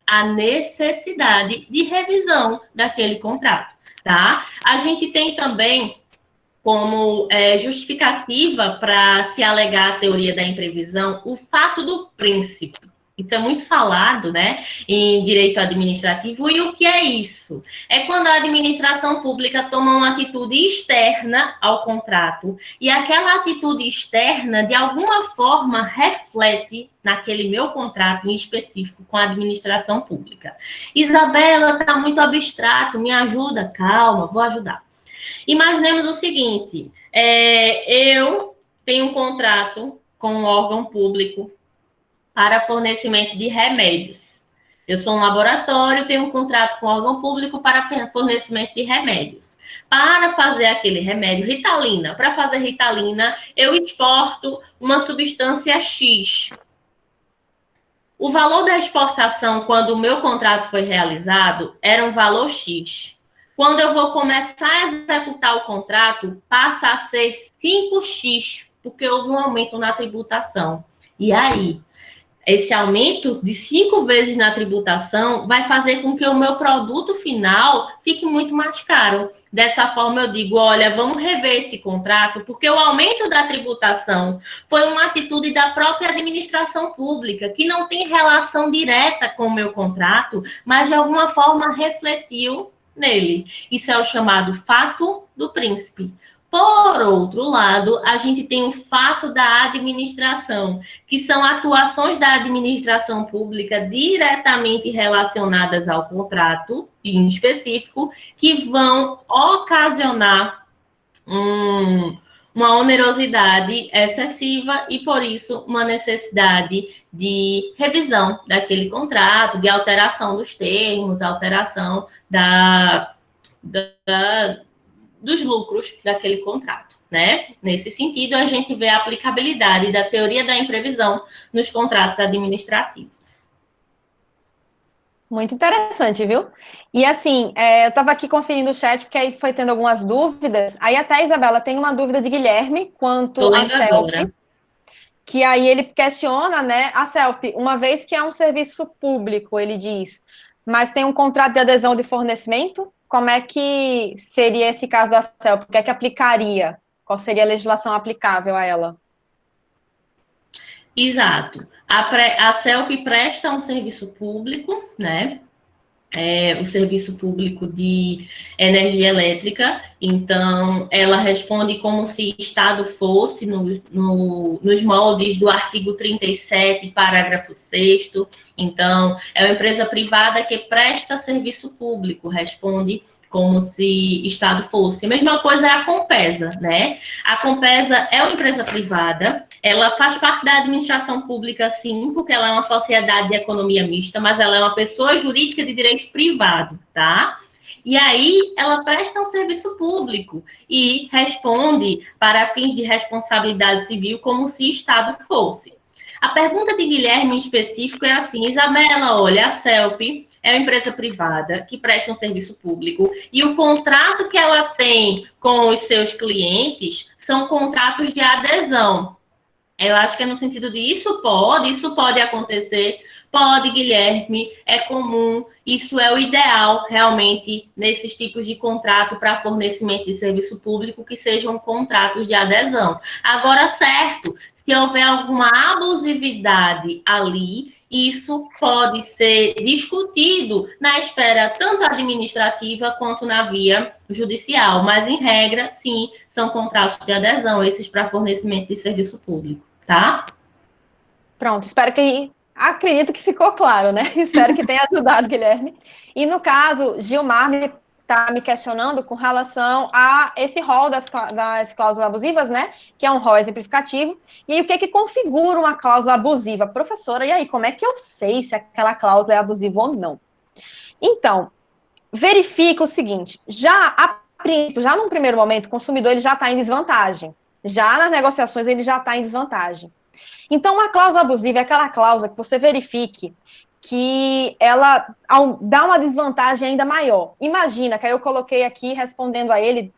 a necessidade de revisão daquele contrato, tá? A gente tem também como justificativa para se alegar a teoria da imprevisão o fato do princípio. Isso é muito falado, né, em direito administrativo. E o que é isso? É quando a administração pública toma uma atitude externa ao contrato e aquela atitude externa, de alguma forma, reflete naquele meu contrato em específico com a administração pública. Isabela, está muito abstrato, me ajuda? Calma, vou ajudar. Imaginemos o seguinte, eu tenho um contrato com um órgão público para fornecimento de remédios. Eu sou um laboratório, tenho um contrato com órgão público para fornecimento de remédios. Para fazer aquele remédio, Ritalina, para fazer Ritalina, eu exporto uma substância X. O valor da exportação, quando o meu contrato foi realizado, era um valor X. Quando eu vou começar a executar o contrato, passa a ser 5x, porque houve um aumento na tributação. E aí, esse aumento de 5 vezes na tributação vai fazer com que o meu produto final fique muito mais caro. Dessa forma, eu digo, olha, vamos rever esse contrato, porque o aumento da tributação foi uma atitude da própria administração pública, que não tem relação direta com o meu contrato, mas de alguma forma refletiu nele. Isso é o chamado fato do príncipe. Por outro lado, a gente tem o fato da administração, que são atuações da administração pública diretamente relacionadas ao contrato, em específico, que vão ocasionar uma onerosidade excessiva e, por isso, uma necessidade de revisão daquele contrato, de alteração dos termos, alteração dos lucros daquele contrato, né? Nesse sentido, a gente vê a aplicabilidade da teoria da imprevisão nos contratos administrativos. Muito interessante, viu? E assim, eu estava aqui conferindo o chat, porque aí foi tendo algumas dúvidas. Aí até a Isabela tem uma dúvida de Guilherme quanto à CELP, que aí ele questiona, né? A CELP, uma vez que é um serviço público, ele diz, mas tem um contrato de adesão de fornecimento, como é que seria esse caso da CELP? O que é que aplicaria? Qual seria a legislação aplicável a ela? Exato. A CELP presta um serviço público, né? O serviço público de energia elétrica, então ela responde como se Estado fosse nos moldes do artigo 37, parágrafo 6º, então é uma empresa privada que presta serviço público, responde como se Estado fosse. A mesma coisa é a Compesa, né? A Compesa é uma empresa privada, ela faz parte da administração pública, sim, porque ela é uma sociedade de economia mista, mas ela é uma pessoa jurídica de direito privado, tá? E aí ela presta um serviço público e responde para fins de responsabilidade civil como se Estado fosse. A pergunta de Guilherme em específico é assim, Isabela, olha, a CELP é uma empresa privada que presta um serviço público e o contrato que ela tem com os seus clientes são contratos de adesão. Eu acho que é no sentido de isso pode acontecer, pode, Guilherme, é comum, isso é o ideal realmente nesses tipos de contrato para fornecimento de serviço público que sejam contratos de adesão. Agora, certo, se houver alguma abusividade ali, isso pode ser discutido na esfera tanto administrativa quanto na via judicial, mas em regra, sim, são contratos de adesão, esses para fornecimento de serviço público, tá? Pronto, acredito que ficou claro, né? Espero que tenha ajudado, Guilherme. E no caso, Gilmar está me questionando com relação a esse rol das cláusulas abusivas, né? Que é um rol exemplificativo. E aí, o que que configura uma cláusula abusiva? Professora, e aí, como é que eu sei se aquela cláusula é abusiva ou não? Então, verifica o seguinte, já num primeiro momento, o consumidor ele já está em desvantagem. Já nas negociações, ele já está em desvantagem. Então, uma cláusula abusiva é aquela cláusula que você verifique que ela dá uma desvantagem ainda maior. Imagina, que aí eu coloquei aqui, respondendo a ele,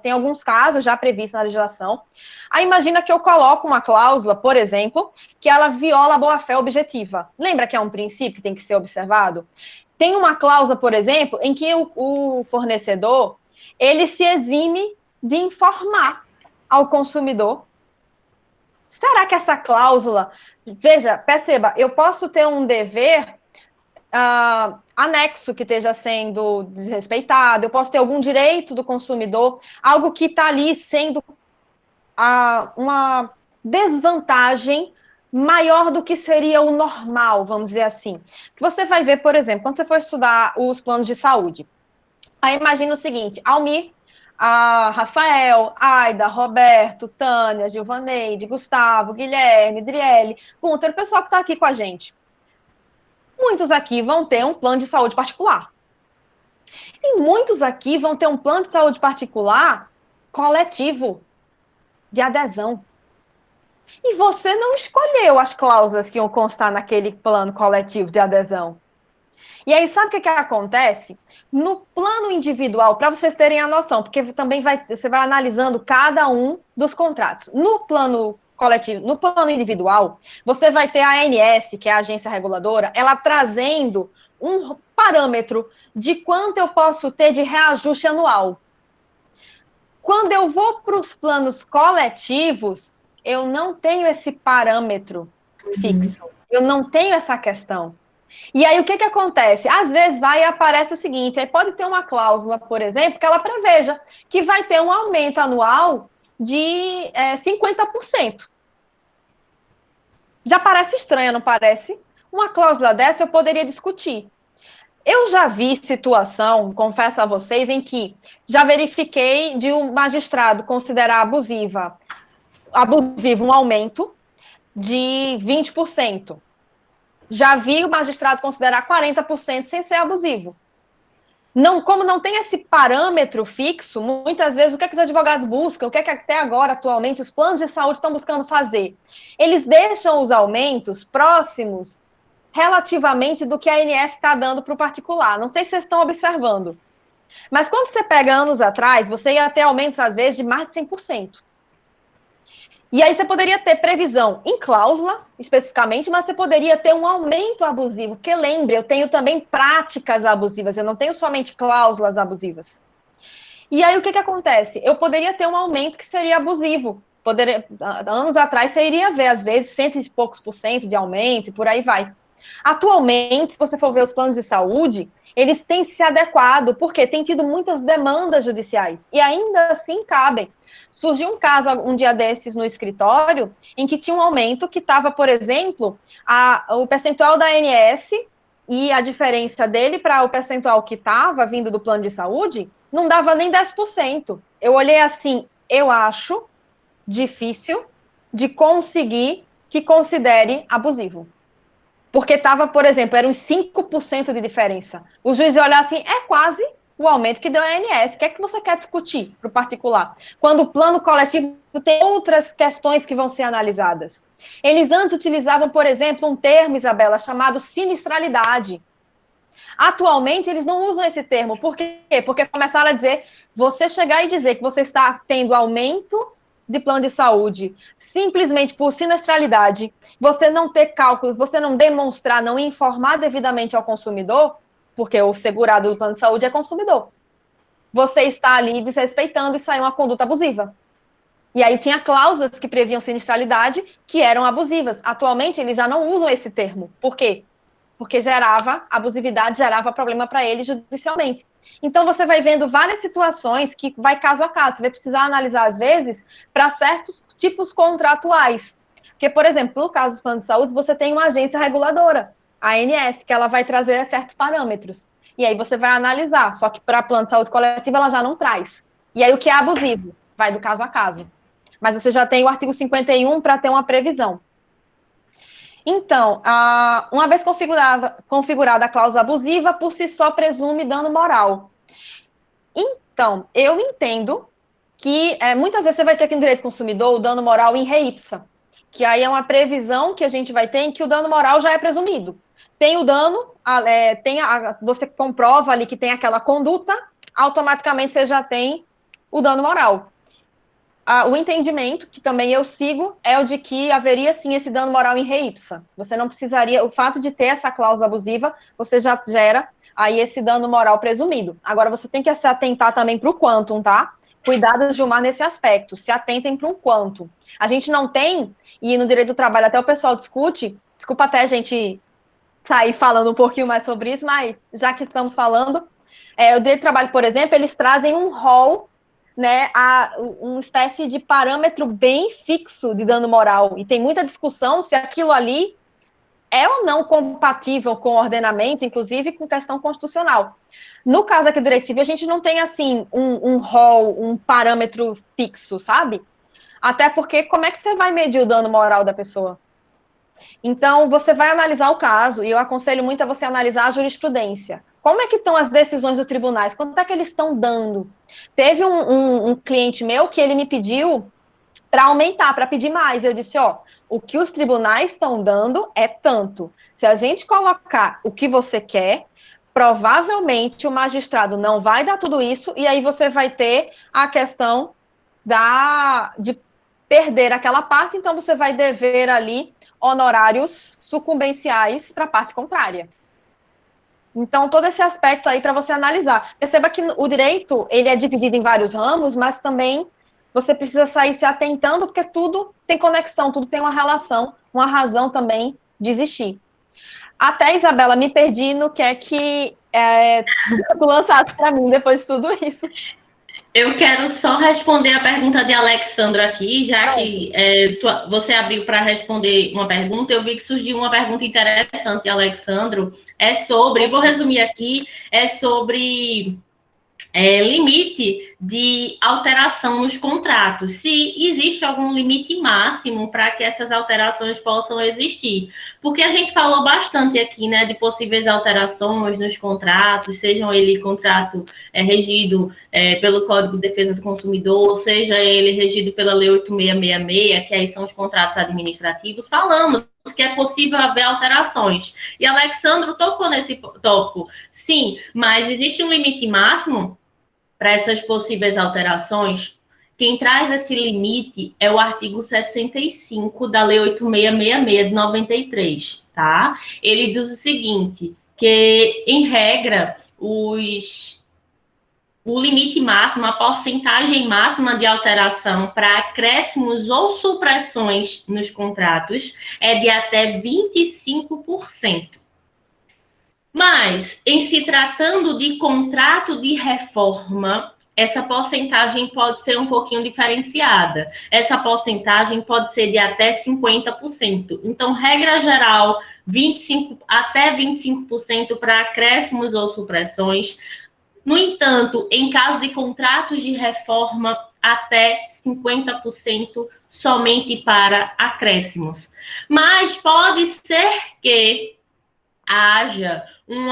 tem alguns casos já previstos na legislação. Aí imagina que eu coloco uma cláusula, por exemplo, que ela viola a boa-fé objetiva. Lembra que é um princípio que tem que ser observado? Tem uma cláusula, por exemplo, em que o fornecedor, ele se exime de informar ao consumidor. Será que essa cláusula... Veja, perceba, eu posso ter um dever anexo que esteja sendo desrespeitado, eu posso ter algum direito do consumidor, algo que está ali sendo uma desvantagem maior do que seria o normal, vamos dizer assim. Que você vai ver, por exemplo, quando você for estudar os planos de saúde, aí imagina o seguinte, Almir, Rafael, Aida, Roberto, Tânia, Gilvaneide, Gustavo, Guilherme, Driele, Gunter, o pessoal que está aqui com a gente. Muitos aqui vão ter um plano de saúde particular. E muitos aqui vão ter um plano de saúde particular coletivo de adesão. E você não escolheu as cláusulas que iam constar naquele plano coletivo de adesão. E aí, sabe o que acontece? No plano individual, para vocês terem a noção, porque também você vai analisando cada um dos contratos. No plano coletivo, no plano individual, você vai ter a ANS, que é a agência reguladora, ela trazendo um parâmetro de quanto eu posso ter de reajuste anual. Quando eu vou para os planos coletivos, eu não tenho esse parâmetro fixo. Eu não tenho essa questão. E aí, o que acontece? Às vezes vai e aparece o seguinte, aí pode ter uma cláusula, por exemplo, que ela preveja que vai ter um aumento anual de 50%. Já parece estranho, não parece? Uma cláusula dessa eu poderia discutir. Eu já vi situação, confesso a vocês, em que já verifiquei de um magistrado considerar abusivo um aumento de 20%. Já vi o magistrado considerar 40% sem ser abusivo. Não, como não tem esse parâmetro fixo, muitas vezes o que os advogados buscam, o que até agora, atualmente, os planos de saúde estão buscando fazer? Eles deixam os aumentos próximos relativamente do que a ANS está dando para o particular. Não sei se vocês estão observando. Mas quando você pega anos atrás, você ia ter aumentos, às vezes, de mais de 100%. E aí você poderia ter previsão em cláusula, especificamente, mas você poderia ter um aumento abusivo, porque lembre, eu tenho também práticas abusivas, eu não tenho somente cláusulas abusivas. E aí o que acontece? Eu poderia ter um aumento que seria abusivo. Anos atrás você iria ver, às vezes, 100 e poucos por cento de aumento e por aí vai. Atualmente, se você for ver os planos de saúde, eles têm se adequado, porque tem tido muitas demandas judiciais, e ainda assim cabem. Surgiu um caso um dia desses no escritório, em que tinha um aumento que estava, por exemplo, o percentual da ANS e a diferença dele para o percentual que estava vindo do plano de saúde, não dava nem 10%. Eu olhei assim, eu acho difícil de conseguir que considere abusivo. Porque estava, por exemplo, era uns 5% de diferença. O juiz ia olhar assim, é quase o aumento que deu a ANS. O que é que você quer discutir para o particular? Quando o plano coletivo tem outras questões que vão ser analisadas. Eles antes utilizavam, por exemplo, um termo, Isabela, chamado sinistralidade. Atualmente, eles não usam esse termo. Por quê? Porque começaram a dizer, você chegar e dizer que você está tendo aumento de plano de saúde simplesmente por sinistralidade, você não ter cálculos, você não demonstrar, não informar devidamente ao consumidor, porque o segurado do plano de saúde é consumidor. Você está ali desrespeitando e saiu uma conduta abusiva. E aí tinha cláusulas que previam sinistralidade que eram abusivas. Atualmente, eles já não usam esse termo. Por quê? Porque gerava abusividade, gerava problema para eles judicialmente. Então, você vai vendo várias situações que vai caso a caso. Você vai precisar analisar, às vezes, para certos tipos contratuais. Porque, por exemplo, no caso dos planos de saúde, você tem uma agência reguladora, a ANS, que ela vai trazer certos parâmetros. E aí você vai analisar. Só que para plano de saúde coletivo, ela já não traz. E aí, o que é abusivo? Vai do caso a caso. Mas você já tem o artigo 51 para ter uma previsão. Então, uma vez configurada a cláusula abusiva, por si só presume dano moral. Então, eu entendo que muitas vezes você vai ter aqui no direito do consumidor o dano moral in re ipsa, que aí é uma previsão que a gente vai ter em que o dano moral já é presumido. Tem o dano, você comprova ali que tem aquela conduta, automaticamente você já tem o dano moral. O entendimento, que também eu sigo, é o de que haveria sim esse dano moral in re ipsa. Você não precisaria, o fato de ter essa cláusula abusiva, você já gera aí esse dano moral presumido. Agora, você tem que se atentar também para o quantum, tá? Cuidado, Gilmar, nesse aspecto. Se atentem para um quantum. A gente não tem, e no direito do trabalho até o pessoal discute, desculpa até a gente sair falando um pouquinho mais sobre isso, mas já que estamos falando, o direito do trabalho, por exemplo, eles trazem um rol, né, uma espécie de parâmetro bem fixo de dano moral. E tem muita discussão se aquilo ali é ou não compatível com o ordenamento, inclusive com questão constitucional. No caso aqui do direito civil, a gente não tem, assim, um rol, um parâmetro fixo, sabe? Até porque, como é que você vai medir o dano moral da pessoa? Então, você vai analisar o caso, e eu aconselho muito a você analisar a jurisprudência. como é que estão as decisões dos tribunais? Quanto é que eles estão dando? Teve um cliente meu que ele me pediu para aumentar, para pedir mais. Eu disse, ó, o que os tribunais estão dando é tanto. Se a gente colocar o que você quer, provavelmente o magistrado não vai dar tudo isso, e aí você vai ter a questão de perder aquela parte, então você vai dever ali honorários sucumbenciais para a parte contrária. Então, todo esse aspecto aí para você analisar. Perceba que o direito, ele é dividido em vários ramos, mas também você precisa sair se atentando, porque tudo tem conexão, tudo tem uma relação, uma razão também de existir. Até, Isabela, me perdi no que é que tu lançaste para mim depois de tudo isso. Eu quero só responder a pergunta de Alexandro aqui, já que você abriu para responder uma pergunta, eu vi que surgiu uma pergunta interessante, Alexandro, vou resumir aqui, sobre limite de alteração nos contratos, se existe algum limite máximo para que essas alterações possam existir. Porque a gente falou bastante aqui, né, de possíveis alterações nos contratos, sejam ele contrato regido pelo Código de Defesa do Consumidor, seja ele regido pela Lei 8666, que aí são os contratos administrativos, falamos que é possível haver alterações. E Alexandro tocou nesse tópico. Sim, mas existe um limite máximo para essas possíveis alterações? Quem traz esse limite é o artigo 65 da Lei 8666 de 93, tá? Ele diz o seguinte, que, em regra, o limite máximo, a porcentagem máxima de alteração para acréscimos ou supressões nos contratos é de até 25%. Mas, em se tratando de contrato de reforma, essa porcentagem pode ser um pouquinho diferenciada. Essa porcentagem pode ser de até 50%. Então, regra geral, até 25% para acréscimos ou supressões. No entanto, em caso de contratos de reforma, até 50% somente para acréscimos. Mas pode ser que haja um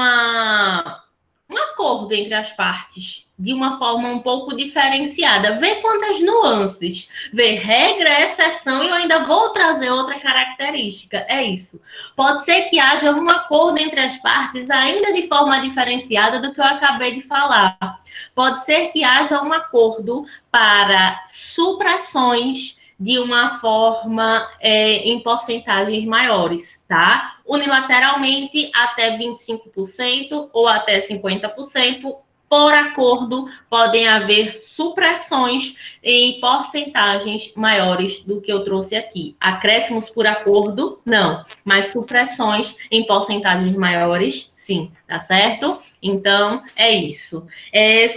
acordo entre as partes de uma forma um pouco diferenciada. Vê quantas nuances. Vê regra, exceção, e eu ainda vou trazer outra característica. É isso. Pode ser que haja um acordo entre as partes ainda de forma diferenciada do que eu acabei de falar. Pode ser que haja um acordo para supressões de uma forma em porcentagens maiores, tá? Unilateralmente, até 25% ou até 50%. Por acordo, podem haver supressões em porcentagens maiores do que eu trouxe aqui. Acréscimos por acordo, não. Mas supressões em porcentagens maiores, sim. Tá certo? Então, é isso.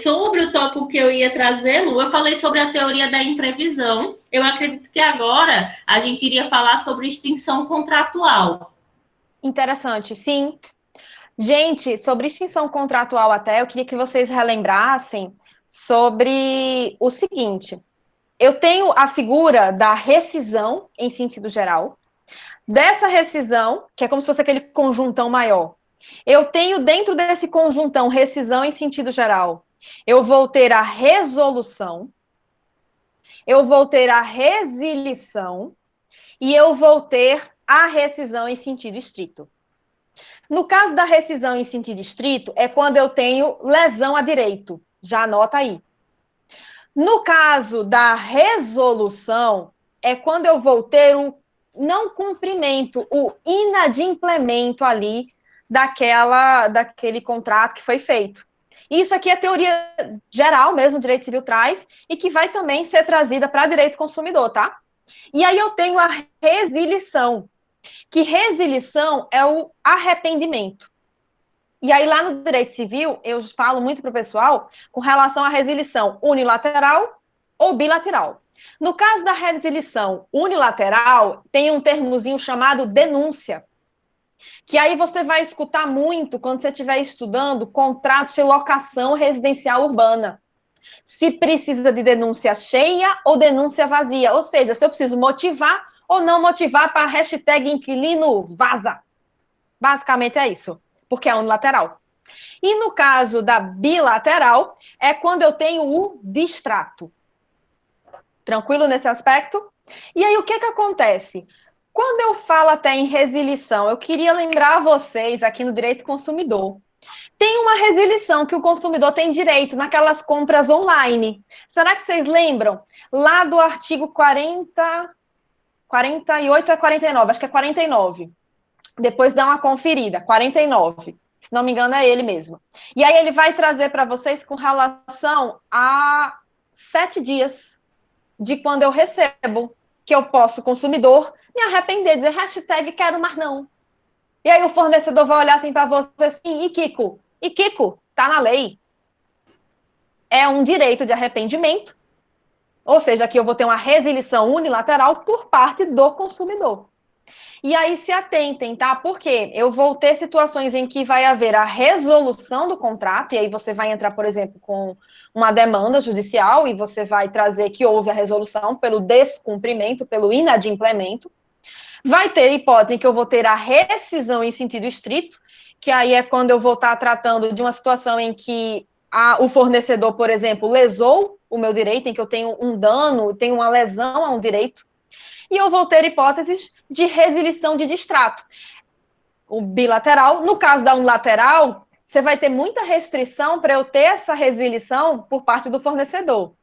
Sobre o tópico que eu ia trazer, Lu, eu falei sobre a teoria da imprevisão. Eu acredito que agora a gente iria falar sobre extinção contratual. Interessante, sim. Gente, sobre extinção contratual até, eu queria que vocês relembrassem sobre o seguinte. Eu tenho a figura da rescisão em sentido geral. Dessa rescisão, que é como se fosse aquele conjuntão maior, eu tenho dentro desse conjuntão rescisão em sentido geral. Eu vou ter a resolução, eu vou ter a resilição e eu vou ter a rescisão em sentido estrito. No caso da rescisão em sentido estrito, é quando eu tenho lesão a direito. Já anota aí. No caso da resolução, é quando eu vou ter o não cumprimento, o inadimplemento ali daquele contrato que foi feito. Isso aqui é teoria geral mesmo, o direito civil traz, e que vai também ser trazida para direito consumidor, tá? E aí eu tenho a resilição, que resilição é o arrependimento. E aí lá no direito civil, eu falo muito para o pessoal com relação à resilição unilateral ou bilateral. No caso da resilição unilateral, tem um termozinho chamado denúncia, que aí você vai escutar muito quando você estiver estudando contratos de locação residencial urbana. Se precisa de denúncia cheia ou denúncia vazia, ou seja, se eu preciso motivar ou não motivar para a hashtag inquilino vaza. Basicamente é isso, porque é unilateral. E no caso da bilateral, é quando eu tenho o distrato. Tranquilo nesse aspecto? E aí, o que acontece? Quando eu falo até em resilição, eu queria lembrar vocês aqui no direito consumidor. Tem uma resilição que o consumidor tem direito naquelas compras online. Será que vocês lembram? Lá do artigo 48 a 49, acho que é 49. Depois dá uma conferida, 49. Se não me engano, é ele mesmo. E aí ele vai trazer para vocês com relação a 7 dias de quando eu recebo, que eu posso, consumidor, me arrepender, dizer hashtag quero mais não. E aí o fornecedor vai olhar assim para você assim, e Kiko? E Kiko, tá na lei. É um direito de arrependimento, ou seja, aqui eu vou ter uma resilição unilateral por parte do consumidor. E aí se atentem, tá? Porque eu vou ter situações em que vai haver a resolução do contrato, e aí você vai entrar, por exemplo, com uma demanda judicial e você vai trazer que houve a resolução pelo descumprimento, pelo inadimplemento. Vai ter hipótese em que eu vou ter a rescisão em sentido estrito, que aí é quando eu vou estar tratando de uma situação em que o fornecedor, por exemplo, lesou o meu direito, em que eu tenho um dano, tenho uma lesão a um direito, e eu vou ter hipóteses de resilição de distrato. O bilateral, no caso da unilateral, você vai ter muita restrição para eu ter essa resilição por parte do fornecedor.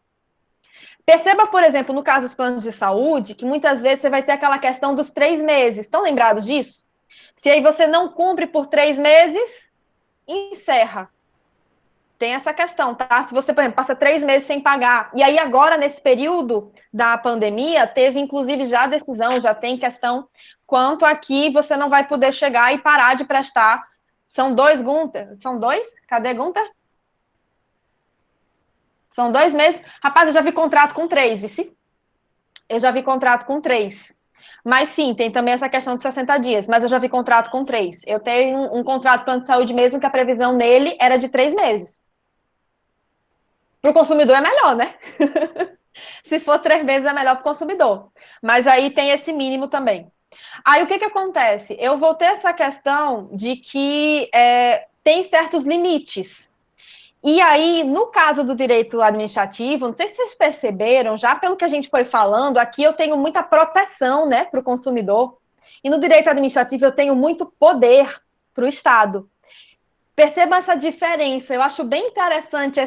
Perceba, por exemplo, no caso dos planos de saúde, que muitas vezes você vai ter aquela questão dos 3 meses. Estão lembrados disso? Se aí você não cumpre por 3 meses, encerra. Tem essa questão, tá? Se você, por exemplo, passa 3 meses sem pagar, e aí agora, nesse período da pandemia, teve inclusive já decisão, já tem questão quanto aqui você não vai poder chegar e parar de prestar. São 2, Gunter? São 2? Cadê Gunter? São 2 meses. Rapaz, eu já vi contrato com 3, vice? Eu já vi contrato com 3. Mas sim, tem também essa questão de 60 dias, mas eu já vi contrato com 3. Eu tenho um contrato de plano de saúde mesmo que a previsão nele era de 3 meses. Para o consumidor é melhor, né? Se for 3 meses é melhor para o consumidor. Mas aí tem esse mínimo também. Aí o que acontece? Eu vou ter essa questão de que tem certos limites. E aí, no caso do direito administrativo, não sei se vocês perceberam, já pelo que a gente foi falando, aqui eu tenho muita proteção, né, para o consumidor. E no direito administrativo eu tenho muito poder para o Estado. Perceba essa diferença. Eu acho bem interessante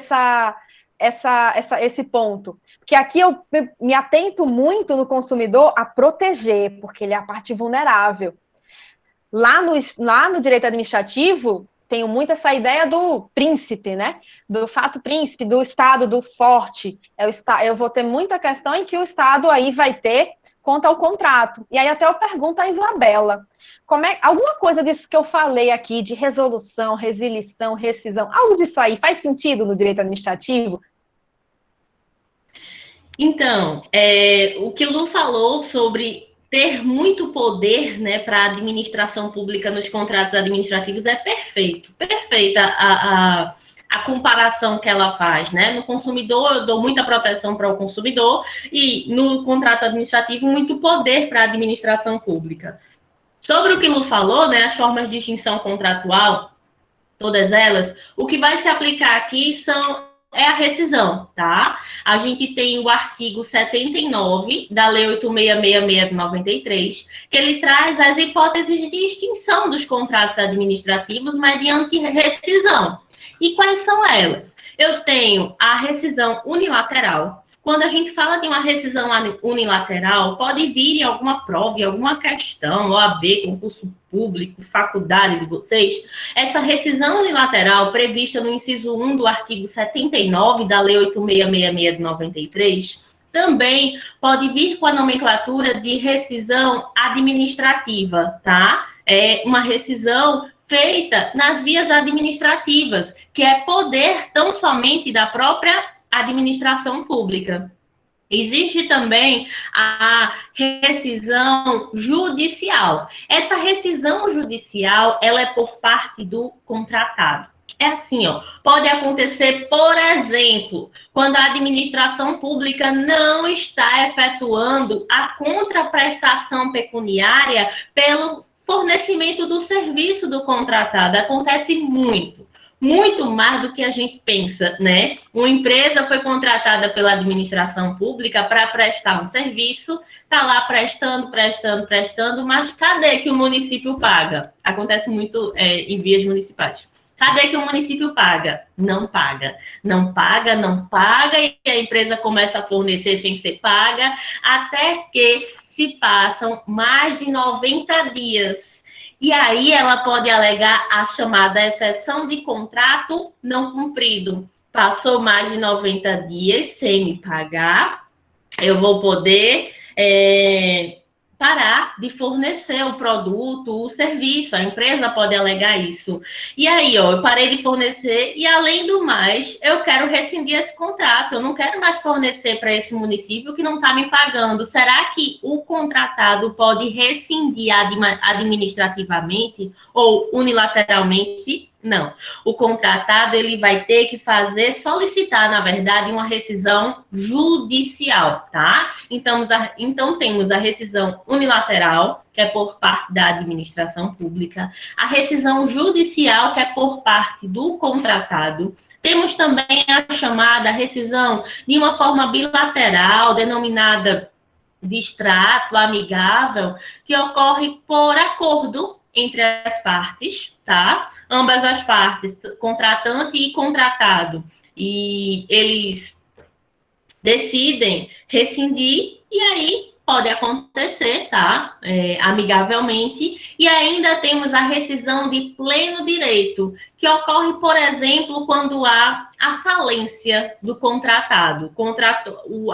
esse ponto. Porque aqui eu me atento muito no consumidor a proteger, porque ele é a parte vulnerável. Lá no direito administrativo, tenho muito essa ideia do príncipe, né? Do fato príncipe, do Estado, do forte. Eu vou ter muita questão em que o Estado aí vai ter quanto ao contrato. E aí até eu pergunto à Isabela, alguma coisa disso que eu falei aqui, de resolução, resilição, rescisão, algo disso aí faz sentido no direito administrativo? Então, o que o Lu falou sobre ter muito poder, né, para a administração pública nos contratos administrativos é perfeito. Perfeita a comparação que ela faz, né? No consumidor, eu dou muita proteção para o consumidor e no contrato administrativo, muito poder para a administração pública. Sobre o que o Lu falou, né, as formas de extinção contratual, todas elas, o que vai se aplicar aqui é a rescisão, tá? A gente tem o artigo 79 da Lei 8666 de 93, que ele traz as hipóteses de extinção dos contratos administrativos mediante rescisão. E quais são elas? Eu tenho a rescisão unilateral. Quando a gente fala de uma rescisão unilateral, pode vir em alguma prova, em alguma questão, OAB, concurso público, faculdade de vocês, essa rescisão unilateral prevista no inciso 1 do artigo 79 da Lei 8666 de 93, também pode vir com a nomenclatura de rescisão administrativa, tá? É uma rescisão feita nas vias administrativas, que é poder tão somente da própria administração pública. Existe também a rescisão judicial. Essa rescisão judicial, ela é por parte do contratado. É assim, ó, pode acontecer, por exemplo, quando a administração pública não está efetuando a contraprestação pecuniária pelo fornecimento do serviço do contratado. Acontece muito. muito mais do que a gente pensa, né? Uma empresa foi contratada pela administração pública para prestar um serviço, está lá prestando, mas cadê que o município paga? Acontece muito em vias municipais. Cadê que o município paga? Não paga. Não paga, não paga, e a empresa começa a fornecer sem ser paga, até que se passam mais de 90 dias. E aí ela pode alegar a chamada exceção de contrato não cumprido. Passou mais de 90 dias sem me pagar, eu vou poder parar de fornecer o produto, o serviço. A empresa pode alegar isso. E aí, eu parei de fornecer e, além do mais, eu quero rescindir esse contrato. Eu não quero mais fornecer para esse município que não está me pagando. Será que o contratado pode rescindir administrativamente ou unilateralmente? Não. O contratado ele vai ter que solicitar, na verdade, uma rescisão judicial, tá? Então temos a rescisão unilateral, que é por parte da administração pública, a rescisão judicial, que é por parte do contratado. Temos também a chamada rescisão de uma forma bilateral, denominada de extrato amigável, que ocorre por acordo entre as partes, tá? Ambas as partes, contratante e contratado, e eles decidem rescindir, e aí pode acontecer, tá? Amigavelmente. E ainda temos a rescisão de pleno direito, que ocorre, por exemplo, quando há a falência do contratado.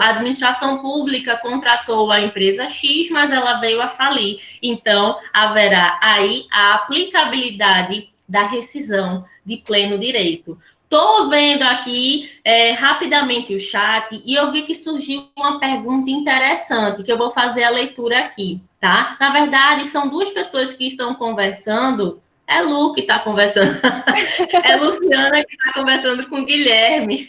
A administração pública contratou a empresa X, mas ela veio a falir. Então, haverá aí a aplicabilidade da rescisão de pleno direito. Estou vendo aqui rapidamente o chat e eu vi que surgiu uma pergunta interessante, que eu vou fazer a leitura aqui, tá? Na verdade, são duas pessoas que estão conversando. É Lu que está conversando. É Luciana que está conversando com o Guilherme.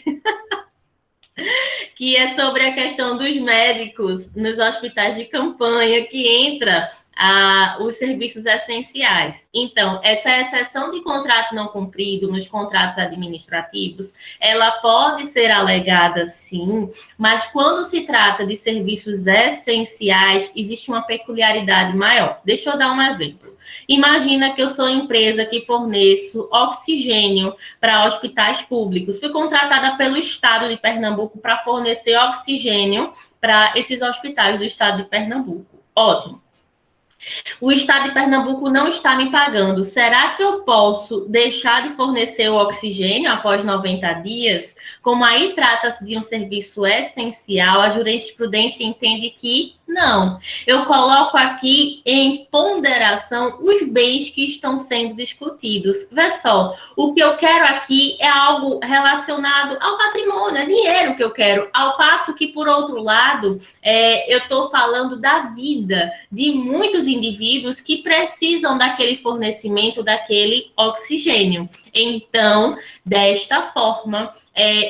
Que é sobre a questão dos médicos nos hospitais de campanha, que entra os serviços essenciais. Então, essa exceção de contrato não cumprido nos contratos administrativos, ela pode ser alegada sim, mas quando se trata de serviços essenciais, existe uma peculiaridade maior. Deixa eu dar um exemplo. Imagina que eu sou empresa que forneço oxigênio para hospitais públicos. Fui contratada pelo Estado de Pernambuco para fornecer oxigênio para esses hospitais do Estado de Pernambuco. Ótimo. O Estado de Pernambuco não está me pagando. Será que eu posso deixar de fornecer o oxigênio após 90 dias? Como aí trata-se de um serviço essencial, a jurisprudência entende que não. Eu coloco aqui em ponderação os bens que estão sendo discutidos. Vê só, o que eu quero aqui é algo relacionado ao patrimônio, é dinheiro que eu quero. Ao passo que, por outro lado, eu estou falando da vida de muitos indivíduos que precisam daquele fornecimento, daquele oxigênio. Então, desta forma,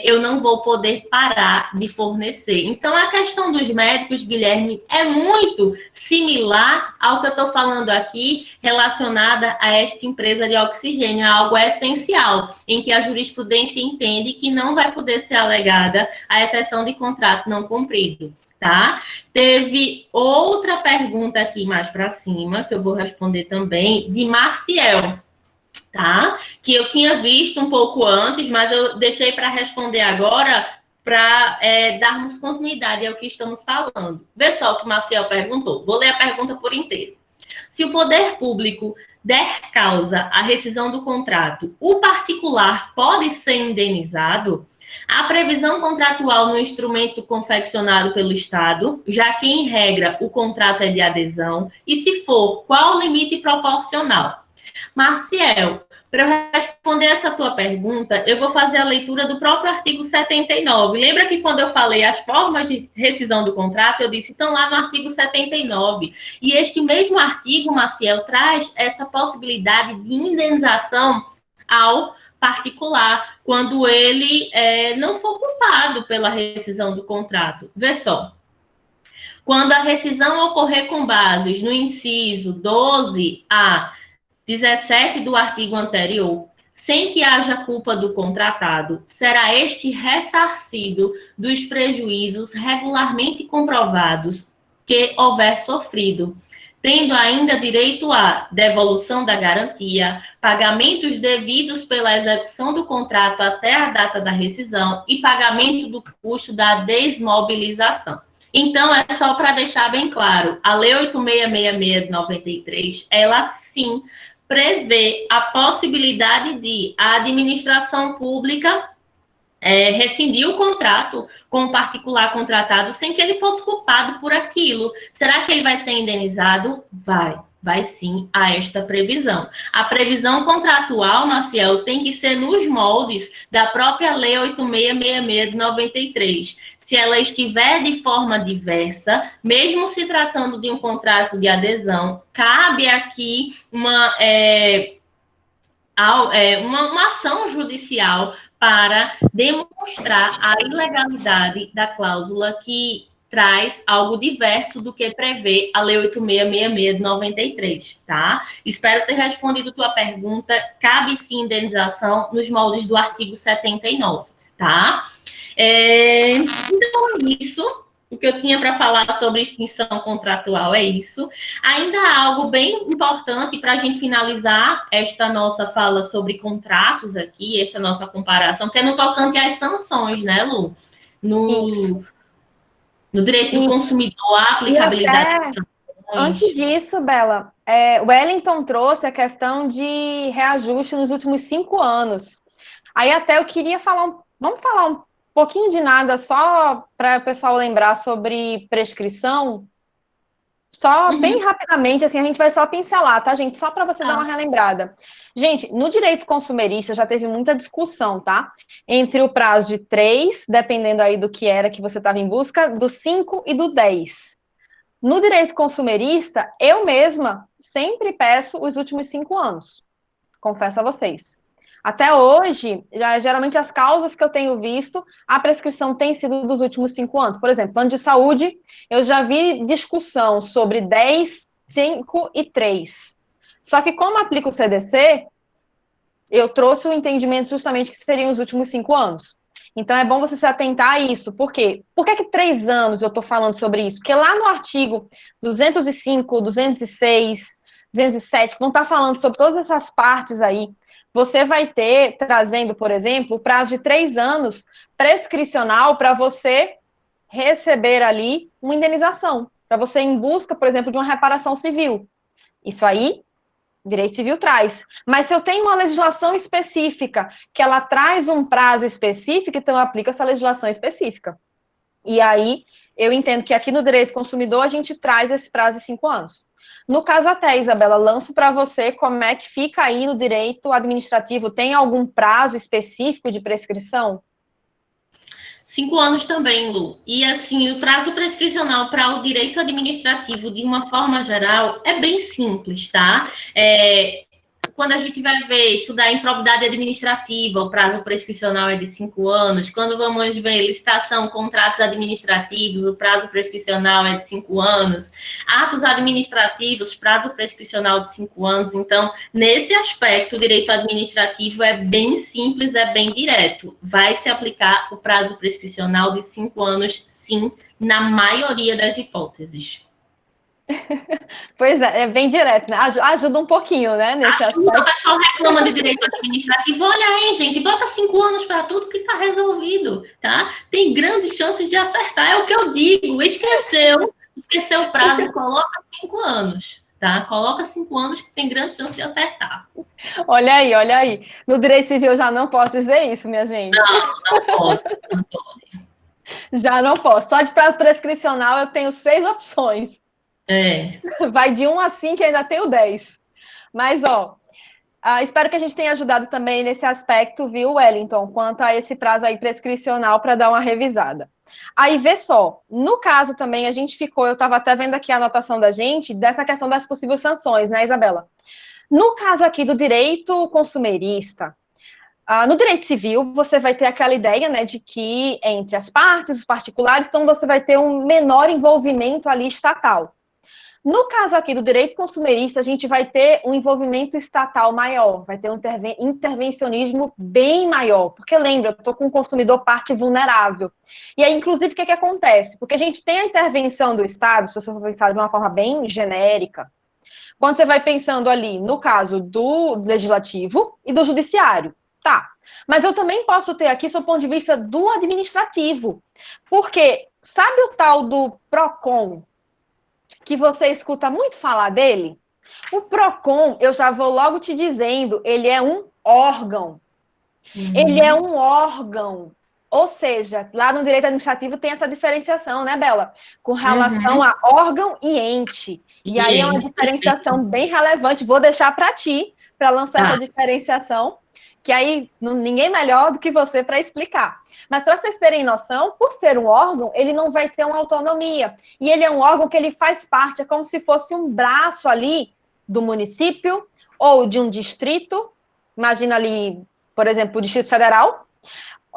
eu não vou poder parar de fornecer. Então, a questão dos médicos, Guilherme, é muito similar ao que eu estou falando aqui, relacionada a esta empresa de oxigênio, é algo essencial, em que a jurisprudência entende que não vai poder ser alegada a exceção de contrato não cumprido. Tá? Teve outra pergunta aqui mais para cima, que eu vou responder também, de Maciel, tá? Que eu tinha visto um pouco antes, mas eu deixei para responder agora, para darmos continuidade ao que estamos falando. Vê só o que Maciel perguntou. Vou ler a pergunta por inteiro. Se o poder público der causa à rescisão do contrato, o particular pode ser indenizado? A previsão contratual no instrumento confeccionado pelo Estado, já que, em regra, o contrato é de adesão, e se for, qual o limite proporcional? Marciel, para eu responder essa tua pergunta, eu vou fazer a leitura do próprio artigo 79. Lembra que quando eu falei as formas de rescisão do contrato, eu disse, estão lá no artigo 79. E este mesmo artigo, Marciel, traz essa possibilidade de indenização ao particular, quando ele não for culpado pela rescisão do contrato. Vê só. Quando a rescisão ocorrer com bases no inciso 12 a 17 do artigo anterior, sem que haja culpa do contratado, será este ressarcido dos prejuízos regularmente comprovados que houver sofrido, tendo ainda direito à devolução da garantia, pagamentos devidos pela execução do contrato até a data da rescisão e pagamento do custo da desmobilização. Então, é só para deixar bem claro, a Lei 8666 de 93, ela sim prevê a possibilidade de a administração pública rescindir o contrato com o particular contratado sem que ele fosse culpado por aquilo. Será que ele vai ser indenizado? Vai sim a esta previsão. A previsão contratual, Maciel, tem que ser nos moldes da própria Lei 8666 de 93. Se ela estiver de forma diversa, mesmo se tratando de um contrato de adesão, cabe aqui uma ação judicial para demonstrar a ilegalidade da cláusula que traz algo diverso do que prevê a Lei 8666 de 93, tá? Espero ter respondido tua pergunta. Cabe sim indenização nos moldes do artigo 79, tá? Então é isso. O que eu tinha para falar sobre extinção contratual é isso. Ainda há algo bem importante para a gente finalizar esta nossa fala sobre contratos aqui, esta nossa comparação, que é no tocante às sanções, né, Lu? No direito do consumidor, a aplicabilidade das sanções. Antes disso, Bela, o Wellington trouxe a questão de reajuste nos últimos 5 anos. Aí até eu queria vamos falar um pouquinho de nada, só para o pessoal lembrar sobre prescrição. Só bem rapidamente, assim, a gente vai só pincelar, tá, gente? Só para você dar uma relembrada. Gente, no direito consumerista já teve muita discussão, tá? Entre o prazo de 3, dependendo aí do que era que você estava em busca, do 5 e do 10. No direito consumerista, eu mesma sempre peço os últimos 5 anos. Confesso a vocês. Até hoje, geralmente as causas que eu tenho visto, a prescrição tem sido dos últimos 5 anos. Por exemplo, plano de saúde, eu já vi discussão sobre 10, 5 e 3. Só que como aplica o CDC, eu trouxe o entendimento justamente que seriam os últimos 5 anos. Então é bom você se atentar a isso. Por quê? Por que 3 anos eu estou falando sobre isso? Porque lá no artigo 205, 206, 207, que vão estar falando sobre todas essas partes aí, você vai ter, trazendo, por exemplo, o prazo de 3 anos prescricional para você receber ali uma indenização, para você ir em busca, por exemplo, de uma reparação civil. Isso aí, direito civil traz. Mas se eu tenho uma legislação específica, que ela traz um prazo específico, então eu aplico essa legislação específica. E aí, eu entendo que aqui no direito consumidor, a gente traz esse prazo de 5 anos. No caso até, Isabela, lanço para você como é que fica aí no direito administrativo. Tem algum prazo específico de prescrição? 5 anos também, Lu. E, assim, o prazo prescricional para o direito administrativo, de uma forma geral, é bem simples, tá? Quando a gente vai estudar improbidade administrativa, o prazo prescricional é de 5 anos. Quando vamos ver licitação, contratos administrativos, o prazo prescricional é de 5 anos. Atos administrativos, prazo prescricional de 5 anos. Então, nesse aspecto, o direito administrativo é bem simples, é bem direto. Vai se aplicar o prazo prescricional de 5 anos, sim, na maioria das hipóteses. Pois é bem direto, né? Ajuda um pouquinho, né? Nesse aspecto. O pessoal reclama de direito administrativo. Olha aí, gente, bota 5 anos para tudo que está resolvido, tá? Tem grandes chances de acertar, é o que eu digo. Esqueceu o prazo, coloca 5 anos, tá? Coloca 5 anos que tem grande chance de acertar. Olha aí. No direito civil eu já não posso dizer isso, minha gente. Não pode. Já não posso. Só de prazo prescricional eu tenho 6 opções. Vai de 1 a 5 e ainda tenho 10. Mas, espero que a gente tenha ajudado também nesse aspecto, viu, Wellington? Quanto a esse prazo aí prescricional para dar uma revisada. Aí, vê só, no caso também a gente eu estava até vendo aqui a anotação da gente, dessa questão das possíveis sanções, né, Isabela? No caso aqui do direito consumerista, no direito civil, você vai ter aquela ideia, né, de que entre as partes, os particulares, então você vai ter um menor envolvimento ali estatal. No caso aqui do direito consumerista, a gente vai ter um envolvimento estatal maior, vai ter um intervencionismo bem maior, porque lembra, eu estou com o consumidor parte vulnerável. E aí, inclusive, o que acontece? Porque a gente tem a intervenção do Estado, se você for pensar de uma forma bem genérica, quando você vai pensando ali, no caso do legislativo e do judiciário, tá. Mas eu também posso ter aqui, sob o ponto de vista do administrativo, porque sabe o tal do PROCON, que você escuta muito falar dele? O PROCON, eu já vou logo te dizendo, ele é um órgão. Ele é um órgão. Ou seja, lá no direito administrativo tem essa diferenciação, né, Bela? Com relação a órgão e ente. E aí é uma diferenciação bem relevante. Vou deixar para ti, para lançar essa diferenciação, que aí ninguém melhor do que você para explicar. Mas para vocês terem noção, por ser um órgão, ele não vai ter uma autonomia. E ele é um órgão que ele faz parte, é como se fosse um braço ali do município ou de um distrito. Imagina ali, por exemplo, o Distrito Federal.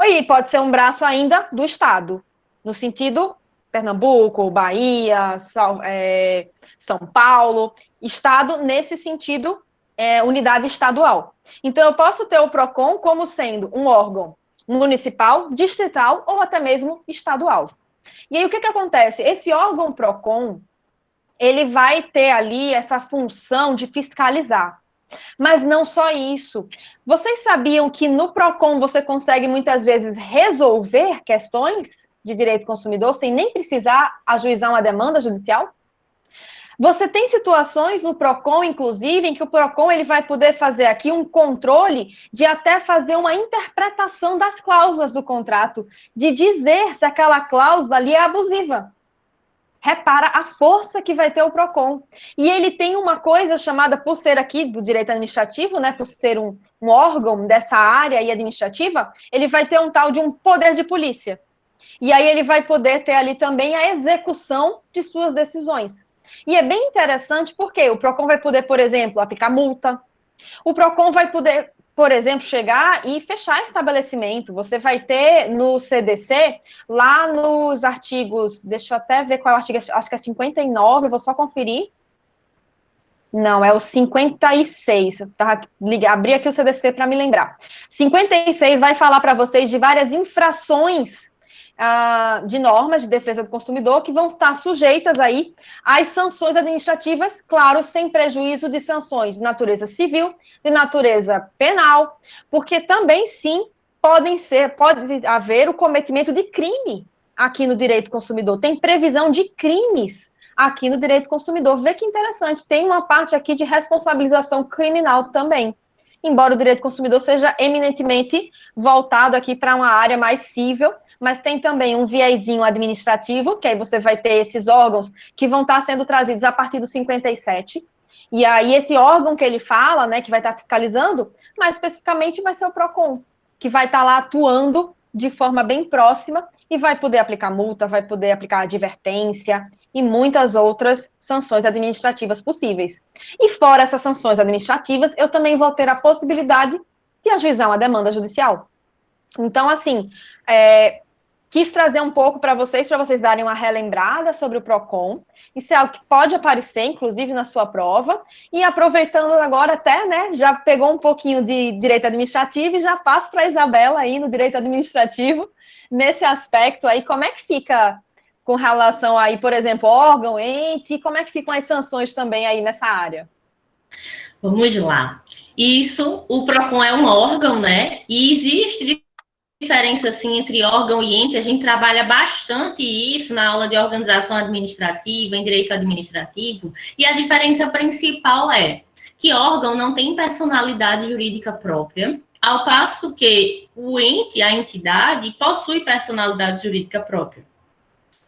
E pode ser um braço ainda do Estado, no sentido Pernambuco, Bahia, São Paulo, Estado nesse sentido, unidade estadual. Então, eu posso ter o PROCON como sendo um órgão municipal, distrital ou até mesmo estadual. E aí, o que acontece? Esse órgão PROCON, ele vai ter ali essa função de fiscalizar. Mas não só isso. Vocês sabiam que no PROCON você consegue muitas vezes resolver questões de direito do consumidor sem nem precisar ajuizar uma demanda judicial? Você tem situações no PROCON, inclusive, em que o PROCON ele vai poder fazer aqui um controle de até fazer uma interpretação das cláusulas do contrato, de dizer se aquela cláusula ali é abusiva. Repara a força que vai ter o PROCON. E ele tem uma coisa chamada, por ser aqui do direito administrativo, né, por ser um órgão dessa área aí administrativa, ele vai ter um tal de um poder de polícia. E aí ele vai poder ter ali também a execução de suas decisões. E é bem interessante porque o PROCON vai poder, por exemplo, aplicar multa. O PROCON vai poder, por exemplo, chegar e fechar estabelecimento. Você vai ter no CDC, lá nos artigos, deixa eu até ver qual é o artigo, acho que é 59, vou só conferir. Não, é o 56. Tá? Abri aqui o CDC para me lembrar. 56 vai falar para vocês de várias infrações de normas de defesa do consumidor que vão estar sujeitas aí às sanções administrativas, claro, sem prejuízo de sanções de natureza civil, de natureza penal, porque também, sim, pode haver o cometimento de crime aqui no direito do consumidor. Tem previsão de crimes aqui no direito do consumidor. Vê que interessante, tem uma parte aqui de responsabilização criminal também, embora o direito do consumidor seja eminentemente voltado aqui para uma área mais cível, mas tem também um viezinho administrativo, que aí você vai ter esses órgãos que vão estar sendo trazidos a partir do 57, e aí esse órgão que ele fala, né, que vai estar fiscalizando, mais especificamente vai ser o PROCON, que vai estar lá atuando de forma bem próxima e vai poder aplicar multa, vai poder aplicar advertência e muitas outras sanções administrativas possíveis. E fora essas sanções administrativas, eu também vou ter a possibilidade de ajuizar uma demanda judicial. Então, assim, quis trazer um pouco para vocês darem uma relembrada sobre o PROCON. Isso é algo que pode aparecer, inclusive, na sua prova. E aproveitando agora até, né, já pegou um pouquinho de direito administrativo e já passo para a Isabela aí no direito administrativo, nesse aspecto aí, como é que fica com relação aí, por exemplo, órgão, ente, como é que ficam as sanções também aí nessa área? Vamos lá. Isso, o PROCON é um órgão, né, e existe diferença assim entre órgão e ente, a gente trabalha bastante isso na aula de organização administrativa, em direito administrativo, e a diferença principal é que órgão não tem personalidade jurídica própria, ao passo que o ente, a entidade, possui personalidade jurídica própria.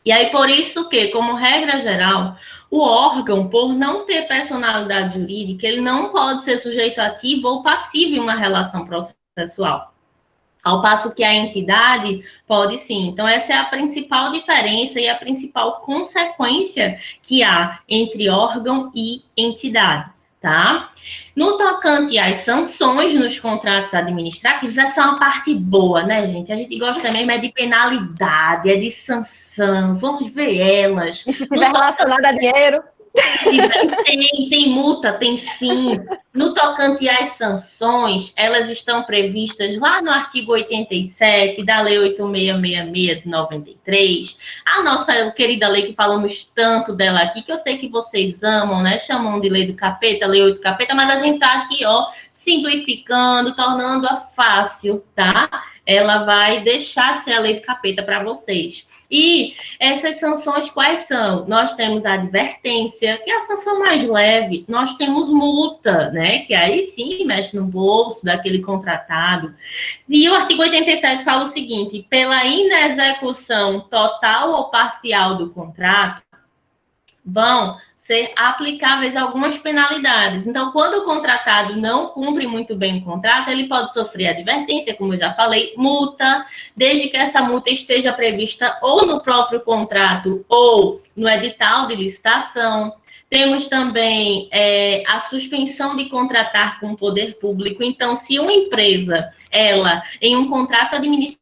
E aí, por isso que, como regra geral, o órgão, por não ter personalidade jurídica, ele não pode ser sujeito ativo ou passivo em uma relação processual. Ao passo que a entidade pode sim. Então, essa é a principal diferença e a principal consequência que há entre órgão e entidade, tá? No tocante às sanções nos contratos administrativos, essa é uma parte boa, né, gente? A gente gosta mesmo de penalidade, de sanção, vamos ver elas. E se estiver relacionada a dinheiro? Tem multa, tem sim. No tocante às sanções, elas estão previstas lá no artigo 87 da Lei 8666 de 93, a nossa querida lei que falamos tanto dela aqui, que eu sei que vocês amam, né? Chamam de Lei do Capeta, Lei 8 Capeta, mas a gente tá aqui, ó, simplificando, tornando-a fácil, tá? Ela vai deixar de ser a Lei do Capeta para vocês. E essas sanções quais são? Nós temos a advertência, que é a sanção mais leve. Nós temos multa, né? Que aí sim mexe no bolso daquele contratado. E o artigo 87 fala o seguinte: pela inexecução total ou parcial do contrato, vão ser aplicáveis algumas penalidades. Então, quando o contratado não cumpre muito bem o contrato, ele pode sofrer advertência, como eu já falei, multa, desde que essa multa esteja prevista ou no próprio contrato ou no edital de licitação. Temos também a suspensão de contratar com o poder público. Então, se uma empresa, ela, em um contrato administrativo,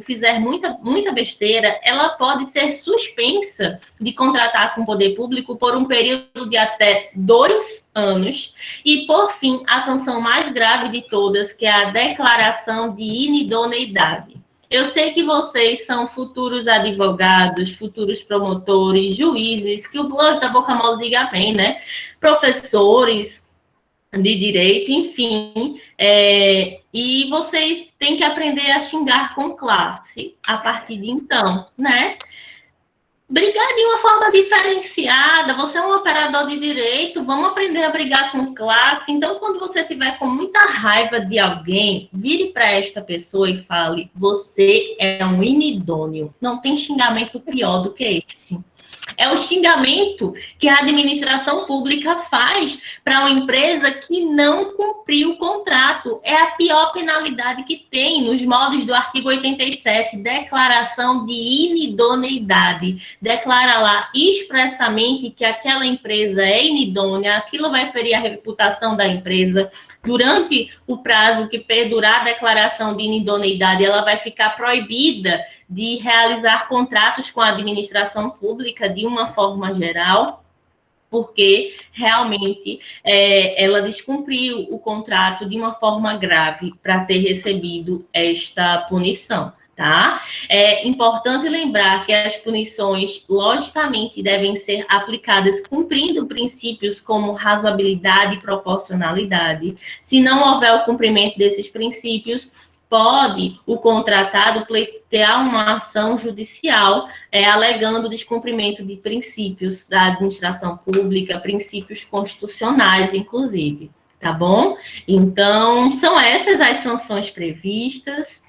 fizer muita besteira, ela pode ser suspensa de contratar com o poder público por um período de até 2 anos. E, por fim, a sanção mais grave de todas, que é a declaração de inidoneidade. Eu sei que vocês são futuros advogados, futuros promotores, juízes, que o Blanche da Boca Mole diga bem, né? Professores de direito, enfim, e vocês têm que aprender a xingar com classe a partir de então, né? Brigar de uma forma diferenciada, você é um operador de direito, vamos aprender a brigar com classe. Então, quando você tiver com muita raiva de alguém, vire para esta pessoa e fale: você é um inidôneo. Não tem xingamento pior do que esse. É o xingamento que a administração pública faz para uma empresa que não cumpriu o contrato. É a pior penalidade que tem nos moldes do artigo 87, declaração de inidoneidade. Declara lá expressamente que aquela empresa é inidônea, aquilo vai ferir a reputação da empresa. Durante o prazo que perdurar a declaração de inidoneidade, ela vai ficar proibida de realizar contratos com a administração pública de uma forma geral, porque realmente ela descumpriu o contrato de uma forma grave para ter recebido esta punição. Tá? É importante lembrar que as punições, logicamente, devem ser aplicadas cumprindo princípios como razoabilidade e proporcionalidade. Se não houver o cumprimento desses princípios, pode o contratado pleitear uma ação judicial alegando descumprimento de princípios da administração pública, princípios constitucionais, inclusive, tá bom? Então, são essas as sanções previstas.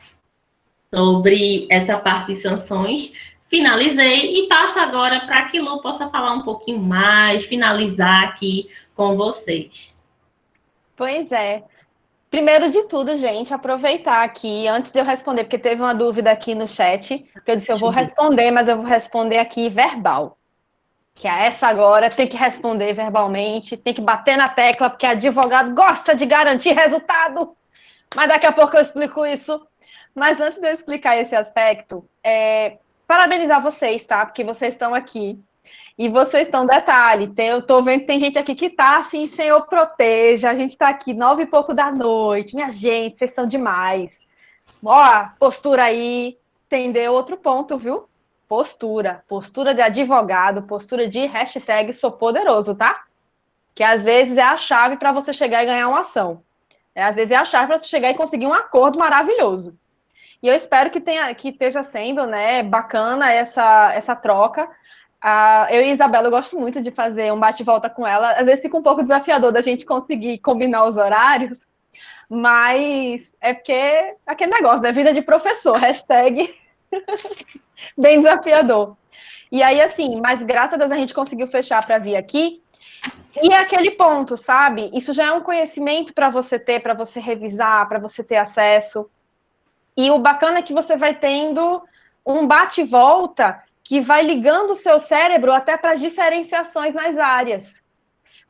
Sobre essa parte de sanções, finalizei e passo agora para que Lu possa falar um pouquinho mais, finalizar aqui com vocês. Pois é. Primeiro de tudo, gente, aproveitar aqui, antes de eu responder, porque teve uma dúvida aqui no chat, que eu disse, eu vou responder, mas eu vou responder aqui verbal. Que é essa agora, tem que responder verbalmente, tem que bater na tecla, porque advogado gosta de garantir resultado. Mas daqui a pouco eu explico isso. Mas antes de eu explicar esse aspecto, parabenizar vocês, tá? Porque vocês estão aqui. E vocês estão, detalhe, eu tô vendo que tem gente aqui que tá assim, Senhor proteja, a gente tá aqui 9 e pouco da noite, minha gente, vocês são demais. Ó, postura aí, entendeu? Outro ponto, viu? Postura de advogado, postura de hashtag sou poderoso, tá? Que às vezes é a chave para você chegar e ganhar uma ação. Às vezes é a chave para você chegar e conseguir um acordo maravilhoso. E eu espero que esteja sendo, né, bacana essa troca. Eu e a Isabela, eu gosto muito de fazer um bate-volta com ela. Às vezes fica um pouco desafiador da gente conseguir combinar os horários, mas é porque aquele negócio da vida de professor, hashtag bem desafiador. E aí, assim, mas graças a Deus a gente conseguiu fechar para vir aqui. E é aquele ponto, sabe? Isso já é um conhecimento para você ter, para você revisar, para você ter acesso. E o bacana é que você vai tendo um bate-volta que vai ligando o seu cérebro até para as diferenciações nas áreas.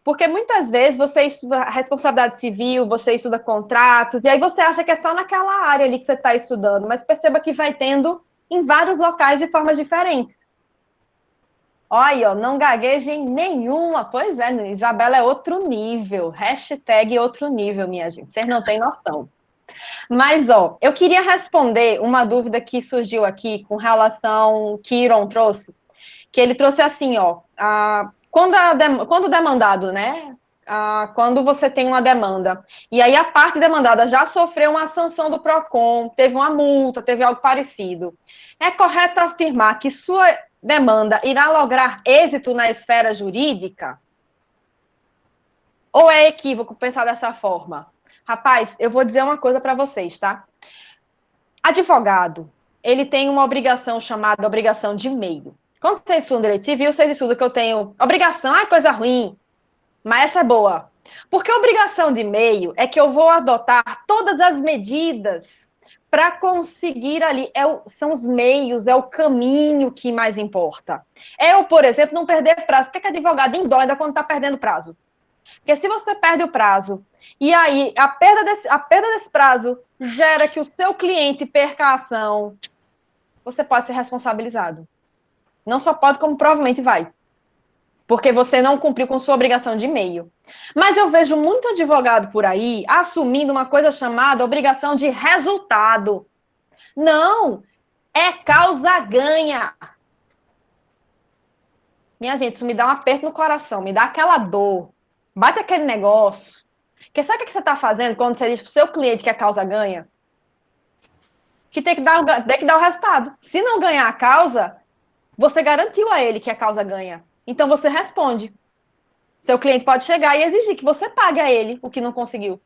Porque muitas vezes você estuda responsabilidade civil, você estuda contratos, e aí você acha que é só naquela área ali que você está estudando, mas perceba que vai tendo em vários locais de formas diferentes. Olha, ó, não gaguejem nenhuma. Pois é, Isabela é outro nível. Hashtag outro nível, minha gente. Vocês não têm noção. Mas, ó, eu queria responder uma dúvida que surgiu aqui com relação que Iron trouxe, que ele trouxe assim, ó, quando o demandado, né, quando você tem uma demanda, e aí a parte demandada já sofreu uma sanção do PROCON, teve uma multa, teve algo parecido, é correto afirmar que sua demanda irá lograr êxito na esfera jurídica? Ou é equívoco pensar dessa forma? Rapaz, eu vou dizer uma coisa para vocês, tá? Advogado, ele tem uma obrigação chamada obrigação de meio. Quando vocês estudam direito civil, vocês estudam que eu tenho obrigação, coisa ruim, mas essa é boa. Porque a obrigação de meio é que eu vou adotar todas as medidas para conseguir ali, são os meios, é o caminho que mais importa. Eu, por exemplo, não perder prazo. Por que advogado endoida quando está perdendo prazo? Porque se você perde o prazo, e aí a perda desse prazo gera que o seu cliente perca a ação, você pode ser responsabilizado. Não só pode, como provavelmente vai. Porque você não cumpriu com sua obrigação de e-mail. Mas eu vejo muito advogado por aí assumindo uma coisa chamada obrigação de resultado. Não, é causa ganha. Minha gente, isso me dá um aperto no coração, me dá aquela dor. Bate aquele negócio. Porque sabe o que você está fazendo quando você diz para o seu cliente que a causa ganha? Que tem que dar o resultado. Se não ganhar a causa, você garantiu a ele que a causa ganha. Então você responde. Seu cliente pode chegar e exigir que você pague a ele o que não conseguiu.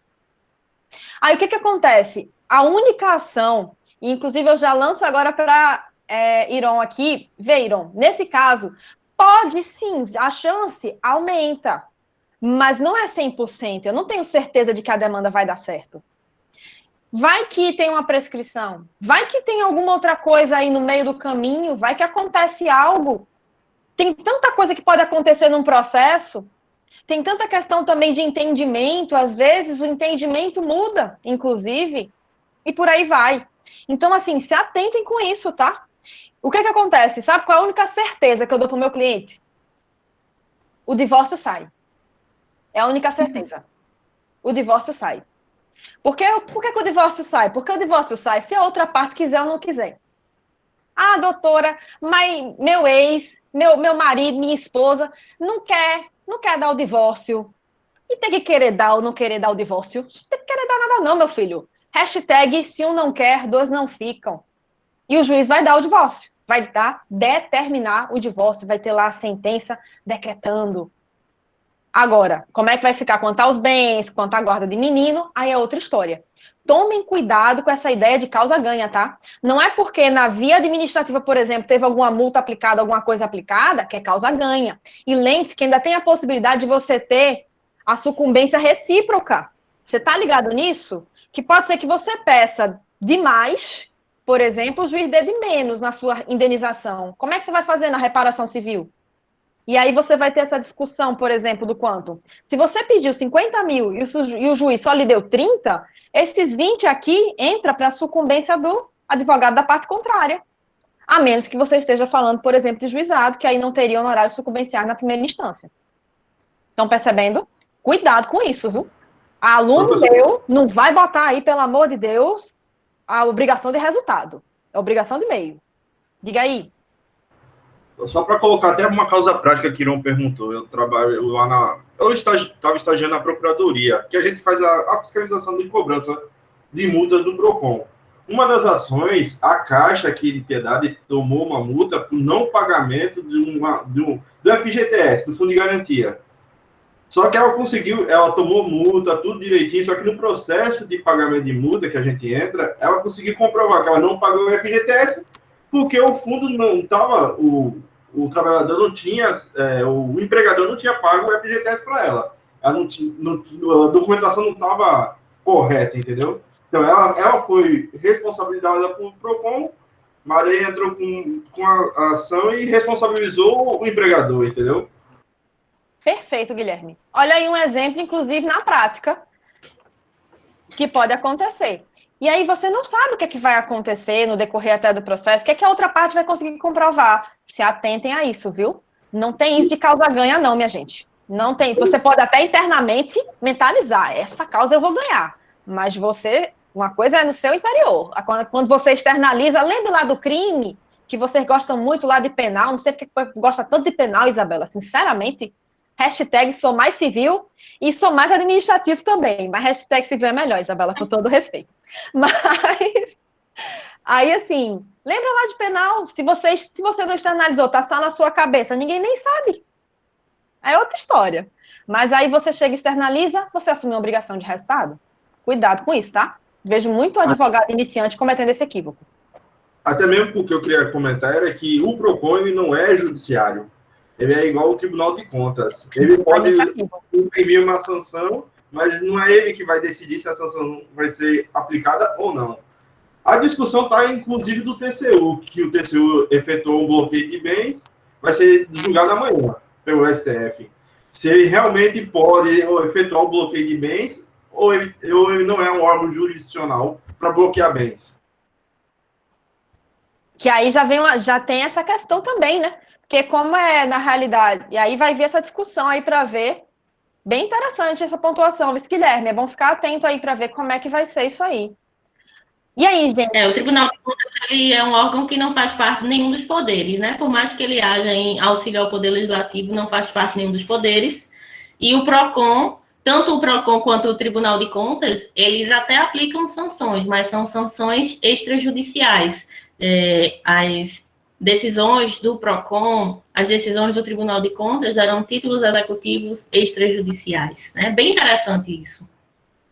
Aí o que acontece? A única ação, e inclusive eu já lanço agora para Iron aqui, vê, Iron, nesse caso, pode sim, a chance aumenta, mas não é 100%. Eu não tenho certeza de que a demanda vai dar certo. Vai que tem uma prescrição, vai que tem alguma outra coisa aí no meio do caminho, vai que acontece algo. Tem tanta coisa que pode acontecer num processo, tem tanta questão também de entendimento, às vezes o entendimento muda, inclusive, e por aí vai. Então, assim, se atentem com isso, tá? O que acontece? Sabe qual é a única certeza que eu dou para o meu cliente? O divórcio sai. É a única certeza. O divórcio sai. Por que o divórcio sai? Porque o divórcio sai se a outra parte quiser ou não quiser. Ah, doutora, mas meu ex, meu marido, minha esposa, não quer dar o divórcio. E tem que querer dar ou não querer dar o divórcio? Não tem que querer dar nada não, meu filho. Hashtag, se um não quer, dois não ficam. E o juiz vai dar o divórcio. Vai determinar o divórcio, vai ter lá a sentença decretando. Agora, como é que vai ficar quanto aos bens, quanto à guarda de menino, aí é outra história. Tomem cuidado com essa ideia de causa-ganha, tá? Não é porque na via administrativa, por exemplo, teve alguma multa aplicada, alguma coisa aplicada, que é causa-ganha. E lembre-se que ainda tem a possibilidade de você ter a sucumbência recíproca. Você tá ligado nisso? Que pode ser que você peça demais, por exemplo, o juiz dê de menos na sua indenização. Como é que você vai fazer na reparação civil? E aí você vai ter essa discussão, por exemplo, do quanto. Se você pediu 50 mil e o juiz só lhe deu 30, esses 20 aqui entra para a sucumbência do advogado da parte contrária. A menos que você esteja falando, por exemplo, de juizado, que aí não teria honorário sucumbenciar na primeira instância. Estão percebendo? Cuidado com isso, viu? Aluno meu não vai botar aí, pelo amor de Deus, a obrigação de resultado. É obrigação de meio. Diga aí. Só para colocar até uma causa prática que Irão perguntou, eu trabalho lá eu estava estagiando na Procuradoria, que a gente faz a fiscalização de cobrança de multas do PROCON. Uma das ações, a Caixa aqui de Piedade tomou uma multa por não pagamento do FGTS, do Fundo de Garantia. Só que ela tomou multa, tudo direitinho, só que no processo de pagamento de multa que a gente entra, ela conseguiu comprovar que ela não pagou o FGTS, porque o fundo não estava, o trabalhador não tinha, o empregador não tinha pago o FGTS para ela. A documentação não estava correta, entendeu? Então, ela foi responsabilizada por PROCON, Maria entrou com a ação e responsabilizou o empregador, entendeu? Perfeito, Guilherme. Olha aí um exemplo, inclusive, na prática, que pode acontecer. E aí você não sabe o que é que vai acontecer no decorrer até do processo, o que é que a outra parte vai conseguir comprovar. Se atentem a isso, viu? Não tem isso de causa-ganha, não, minha gente. Não tem. Você pode até internamente mentalizar, essa causa eu vou ganhar. Mas você, uma coisa é no seu interior. Quando você externaliza, lembra lá do crime, que vocês gostam muito lá de penal, não sei porque gosta tanto de penal, Isabela, sinceramente. Hashtag sou mais civil e sou mais administrativo também. Mas hashtag civil é melhor, Isabela, com todo respeito. Mas aí, assim, lembra lá de penal? Se você não externalizou, tá só na sua cabeça, ninguém nem sabe. É outra história. Mas aí você chega e externaliza, você assume uma obrigação de resultado. Cuidado com isso, tá? Vejo muito advogado iniciante cometendo esse equívoco. Até mesmo porque eu queria comentar era que o PROCON ele não é judiciário. Ele é igual ao Tribunal de Contas. Ele pode imprimir uma sanção, mas não é ele que vai decidir se a sanção vai ser aplicada ou não. A discussão está, inclusive, do TCU, que o TCU efetuou um bloqueio de bens, vai ser julgado amanhã pelo STF. Se ele realmente pode efetuar o bloqueio de bens ou ele não é um órgão jurisdicional para bloquear bens. Que aí já tem essa questão também, né? Porque como é na realidade, e aí vai vir essa discussão aí para ver. Bem interessante essa pontuação, Luiz Guilherme. É bom ficar atento aí para ver como é que vai ser isso aí. E aí, gente? O Tribunal de Contas ele é um órgão que não faz parte de nenhum dos poderes, né? Por mais que ele haja em auxílio ao Poder Legislativo, não faz parte de nenhum dos poderes. E o PROCON, tanto o PROCON quanto o Tribunal de Contas, eles até aplicam sanções, mas são sanções extrajudiciais. As decisões do PROCON, as decisões do Tribunal de Contas eram títulos executivos extrajudiciais. É bem interessante isso,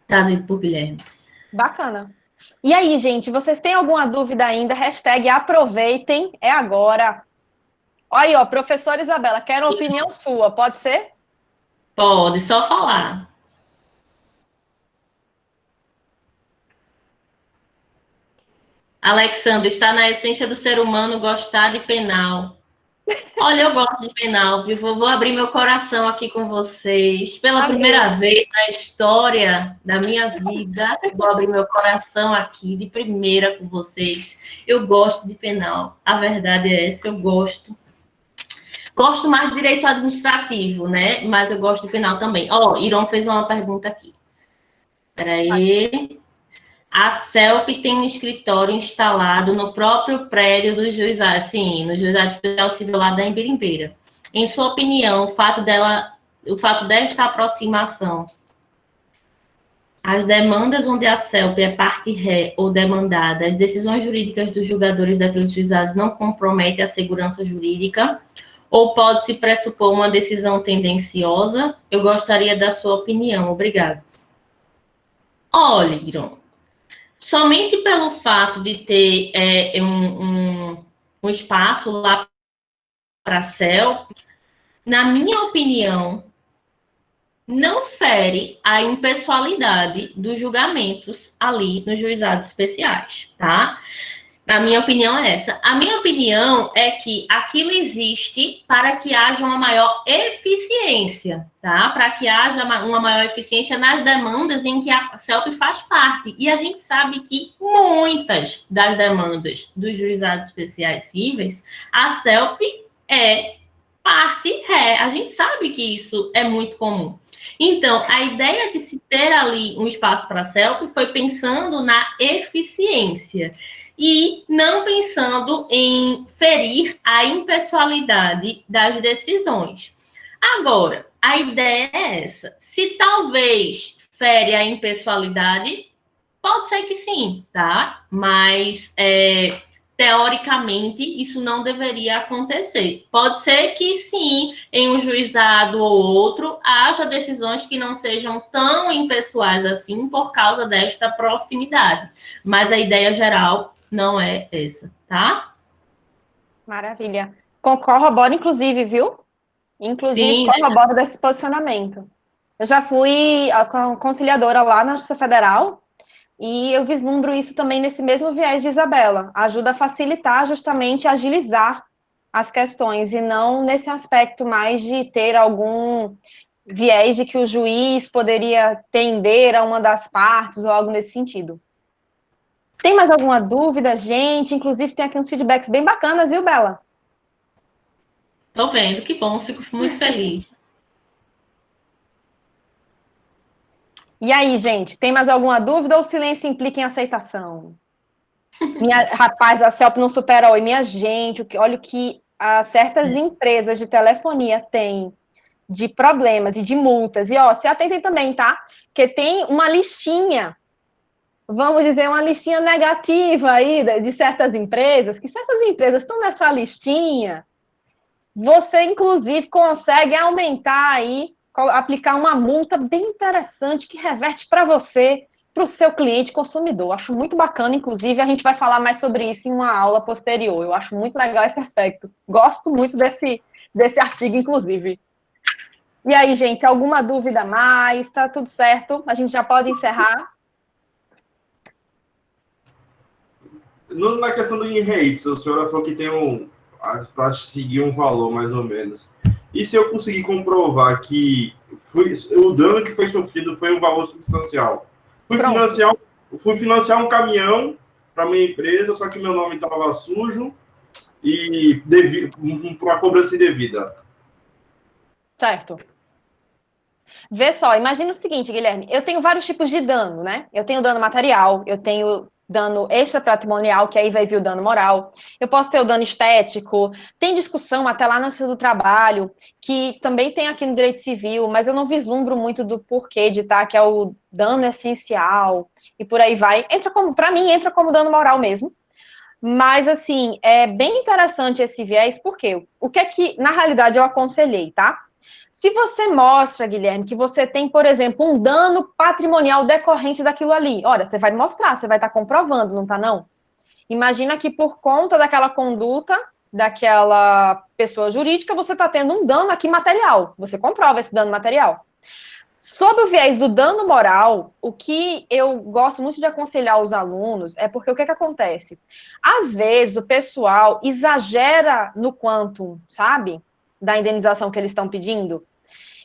trazido por Guilherme. Bacana. E aí, gente, vocês têm alguma dúvida ainda? Hashtag aproveitem, é agora. Olha aí, ó, professora Isabela, quero uma opinião sua, pode ser? Pode, só falar. Alexandre, está na essência do ser humano gostar de penal. Olha, eu gosto de penal, viu? Vou abrir meu coração aqui com vocês. Pela primeira vez na história da minha vida, vou abrir meu coração aqui de primeira com vocês. Eu gosto de penal. A verdade é essa, eu gosto. Gosto mais de direito administrativo, né? Mas eu gosto de penal também. Ó, Iron fez uma pergunta aqui. Peraí. A CELP tem um escritório instalado no próprio prédio do juizado, sim, no juizado especial civil lá da Embirimbeira. Em sua opinião, o fato desta aproximação, as demandas onde a CELP é parte ré ou demandada, as decisões jurídicas dos julgadores daqueles juizados não comprometem a segurança jurídica, ou pode-se pressupor uma decisão tendenciosa? Eu gostaria da sua opinião. Obrigada. Olha, Iron, somente pelo fato de ter um espaço lá para a CELP, na minha opinião, não fere a impessoalidade dos julgamentos ali nos juizados especiais, tá? A minha opinião é essa. A minha opinião é que aquilo existe para que haja uma maior eficiência, tá? Para que haja uma maior eficiência nas demandas em que a CELP faz parte. E a gente sabe que muitas das demandas dos juizados especiais cíveis, a CELP é parte ré. A gente sabe que isso é muito comum. Então, a ideia de se ter ali um espaço para a CELP foi pensando na eficiência e não pensando em ferir a impessoalidade das decisões. Agora, a ideia é essa. Se talvez fere a impessoalidade, pode ser que sim, tá? Mas, teoricamente, isso não deveria acontecer. Pode ser que sim, em um juizado ou outro, haja decisões que não sejam tão impessoais assim por causa desta proximidade. Mas a ideia geral não é essa, tá? Maravilha. Corroboro, inclusive, viu? Inclusive, corroboro desse posicionamento. Eu já fui conciliadora lá na Justiça Federal e eu vislumbro isso também nesse mesmo viés de Isabela. Ajuda a facilitar, justamente, agilizar as questões e não nesse aspecto mais de ter algum viés de que o juiz poderia tender a uma das partes ou algo nesse sentido. Tem mais alguma dúvida, gente? Inclusive, tem aqui uns feedbacks bem bacanas, viu, Bela? Tô vendo, que bom, fico muito feliz. E aí, gente, tem mais alguma dúvida ou o silêncio implica em aceitação? Rapaz, a CELP não supera oi. Minha gente, olha o que certas empresas de telefonia têm de problemas e de multas. E, ó, se atentem também, tá? Porque tem uma listinha, vamos dizer, uma listinha negativa aí de certas empresas, que se essas empresas estão nessa listinha, você, inclusive, consegue aumentar aí, aplicar uma multa bem interessante que reverte para você, para o seu cliente consumidor. Acho muito bacana, inclusive, a gente vai falar mais sobre isso em uma aula posterior. Eu acho muito legal esse aspecto. Gosto muito desse artigo, inclusive. E aí, gente, alguma dúvida a mais? Tá tudo certo? A gente já pode encerrar? Na questão do INREIPS, a senhora falou que tem para seguir um valor, mais ou menos. E se eu conseguir comprovar que o dano que foi sofrido foi um valor substancial? Fui financiar um caminhão para minha empresa, só que meu nome estava sujo e uma cobrança indevida. Certo. Vê só, imagina o seguinte, Guilherme, eu tenho vários tipos de dano, né? Eu tenho dano material, eu tenho dano extrapatrimonial, que aí vai vir o dano moral, eu posso ter o dano estético, tem discussão até lá no Justiça do Trabalho, que também tem aqui no Direito Civil, mas eu não vislumbro muito do porquê de estar, que é o dano essencial, e por aí vai. Para mim, entra como dano moral mesmo. Mas, assim, é bem interessante esse viés, porque o que é que, na realidade, eu aconselhei, tá? Se você mostra, Guilherme, que você tem, por exemplo, um dano patrimonial decorrente daquilo ali, olha, você vai mostrar, você vai estar comprovando, não tá não? Imagina que por conta daquela conduta daquela pessoa jurídica, você está tendo um dano aqui material. Você comprova esse dano material. Sob o viés do dano moral, o que eu gosto muito de aconselhar os alunos é porque o que acontece? Às vezes o pessoal exagera no quantum, sabe? Da indenização que eles estão pedindo.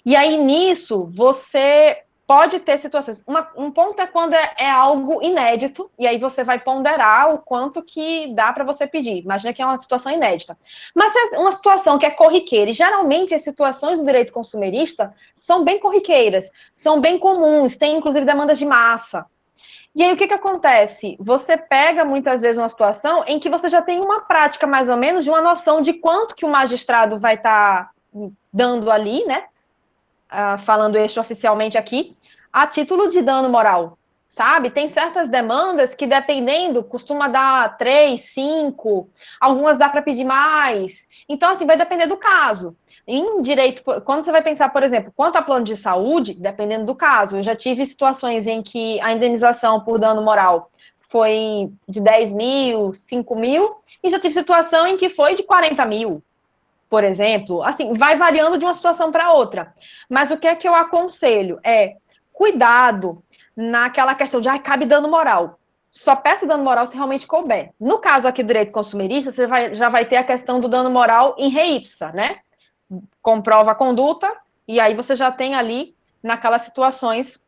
E aí, nisso, você pode ter situações. Um ponto é quando é algo inédito, e aí você vai ponderar o quanto que dá para você pedir. Imagina que é uma situação inédita. Mas é uma situação que é corriqueira, e geralmente as situações do direito consumerista são bem corriqueiras, são bem comuns, tem inclusive demandas de massa. E aí, o que acontece? Você pega, muitas vezes, uma situação em que você já tem uma prática, mais ou menos, de uma noção de quanto que o magistrado vai estar dando ali, né? Falando extraoficialmente aqui, a título de dano moral, sabe? Tem certas demandas que, dependendo, costuma dar 3, 5, algumas dá para pedir mais. Então, assim, vai depender do caso. Em direito, quando você vai pensar, por exemplo, quanto a plano de saúde, dependendo do caso, eu já tive situações em que a indenização por dano moral foi de 10 mil, 5 mil, e já tive situação em que foi de 40 mil, por exemplo, assim, vai variando de uma situação para outra. Mas o que é que eu aconselho é cuidado naquela questão de cabe dano moral. Só peça dano moral se realmente couber. No caso aqui do direito consumerista, você já vai ter a questão do dano moral em re ipsa, né? Comprova a conduta, e aí você já tem ali naquelas situações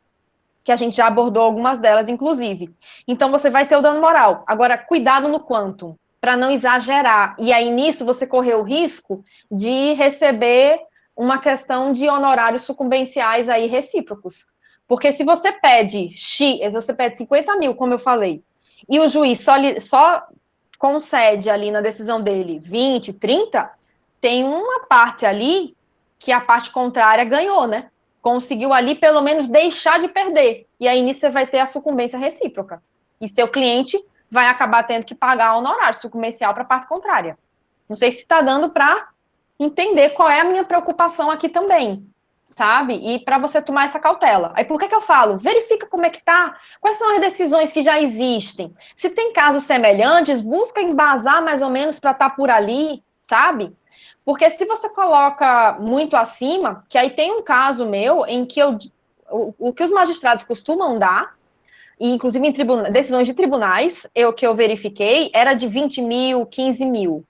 que a gente já abordou algumas delas, inclusive. Então, você vai ter o dano moral. Agora, cuidado no quanto, para não exagerar. E aí, nisso, você correr o risco de receber uma questão de honorários sucumbenciais aí recíprocos. Porque se você pede 50 mil, como eu falei, e o juiz só concede ali na decisão dele 20, 30, tem uma parte ali que a parte contrária ganhou, né? Conseguiu ali pelo menos deixar de perder. E aí nisso você vai ter a sucumbência recíproca. E seu cliente vai acabar tendo que pagar honorário sucumbencial para a parte contrária. Não sei se está dando para entender qual é a minha preocupação aqui também, sabe? E para você tomar essa cautela. Aí por que eu falo? Verifica como é que tá, quais são as decisões que já existem. Se tem casos semelhantes, busca embasar mais ou menos para estar por ali, sabe? Porque se você coloca muito acima, que aí tem um caso meu em que o que os magistrados costumam dar, e inclusive em decisões de tribunais, que eu verifiquei, era de 20 mil, 15 mil.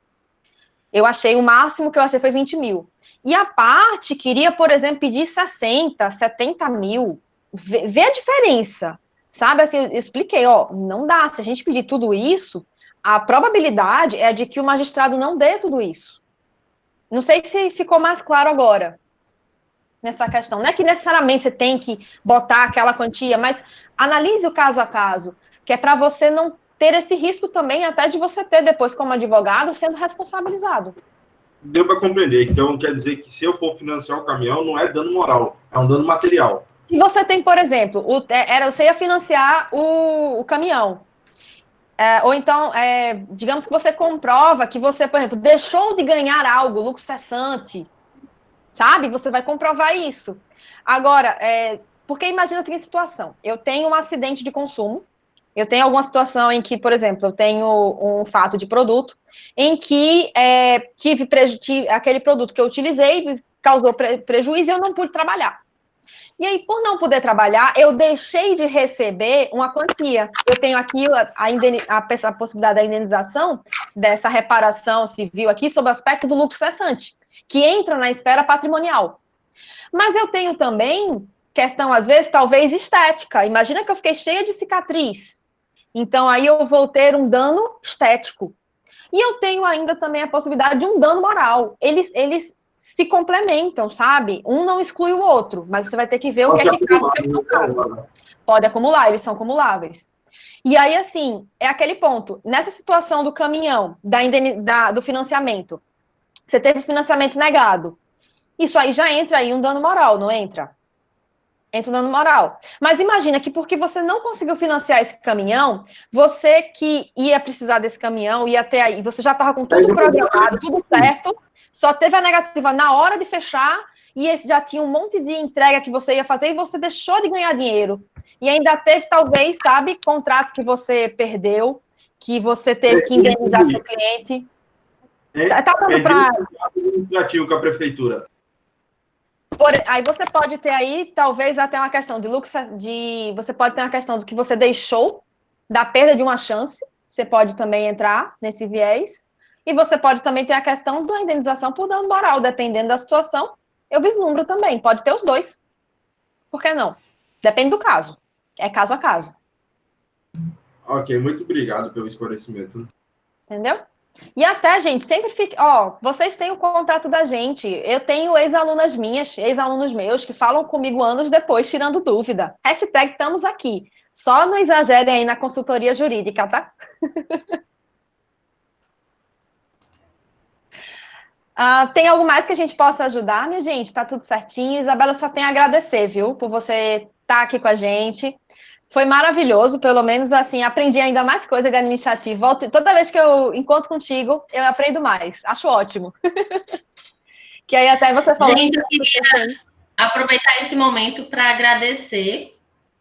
Eu achei, o máximo que eu achei foi 20 mil. E a parte queria, por exemplo, pedir 60, 70 mil. Vê a diferença, sabe? Assim, eu expliquei, ó, não dá. Se a gente pedir tudo isso, a probabilidade é de que o magistrado não dê tudo isso. Não sei se ficou mais claro agora nessa questão. Não é que necessariamente você tem que botar aquela quantia, mas analise o caso a caso, que é para você não ter esse risco também, até de você ter depois, como advogado, sendo responsabilizado. Deu para compreender. Então, quer dizer que se eu for financiar o caminhão, não é dano moral, é um dano material. Se você tem, por exemplo, você ia financiar o caminhão, ou então, digamos que você comprova que você, por exemplo, deixou de ganhar algo, lucro cessante, sabe? Você vai comprovar isso. Agora, porque imagina a seguinte situação, eu tenho um acidente de consumo, eu tenho alguma situação em que, por exemplo, eu tenho um fato de produto em que tive aquele produto que eu utilizei causou prejuízo e eu não pude trabalhar. E aí, por não poder trabalhar, eu deixei de receber uma quantia. Eu tenho aqui a possibilidade da indenização dessa reparação civil aqui sob o aspecto do lucro cessante, que entra na esfera patrimonial. Mas eu tenho também questão, às vezes, talvez estética. Imagina que eu fiquei cheia de cicatriz. Então, aí eu vou ter um dano estético. E eu tenho ainda também a possibilidade de um dano moral. Eles se complementam, sabe? Um não exclui o outro, mas você vai ter que ver o que é que cabe, o que é que não cabe. Pode acumular, eles são acumuláveis. E aí, assim, é aquele ponto. Nessa situação do caminhão, do financiamento, você teve financiamento negado. Isso aí já entra aí um dano moral, não entra? Entra um dano moral. Mas imagina que porque você não conseguiu financiar esse caminhão, você que ia precisar desse caminhão, ia até aí, você já estava com tudo programado, tudo certo, só teve a negativa na hora de fechar, e esse já tinha um monte de entrega que você ia fazer, e você deixou de ganhar dinheiro. E ainda teve, talvez, sabe, contratos que você perdeu, que você teve que indenizar para o cliente. Tá dando para... administrativo com a prefeitura. Aí você pode ter aí, talvez, até uma questão de lucro, você pode ter uma questão do que você deixou, da perda de uma chance, você pode também entrar nesse viés, e você pode também ter a questão da indenização por dano moral, dependendo da situação, eu vislumbro também, pode ter os dois. Por que não? Depende do caso, é caso a caso. Ok, muito obrigado pelo esclarecimento. Entendeu? E até, gente, sempre fique... vocês têm o contato da gente. Eu tenho ex-alunas minhas, ex-alunos meus, que falam comigo anos depois, tirando dúvida. Hashtag estamos aqui. Só não exagerem aí na consultoria jurídica, tá? Tem algo mais que a gente possa ajudar, minha gente? Tá tudo certinho. Isabela, só tem a agradecer, viu? Por você estar aqui com a gente. Foi maravilhoso, pelo menos assim, aprendi ainda mais coisa de administrativo. Toda vez que eu encontro contigo, eu aprendo mais. Acho ótimo. Que aí até você falou... Gente, eu queria aproveitar esse momento para agradecer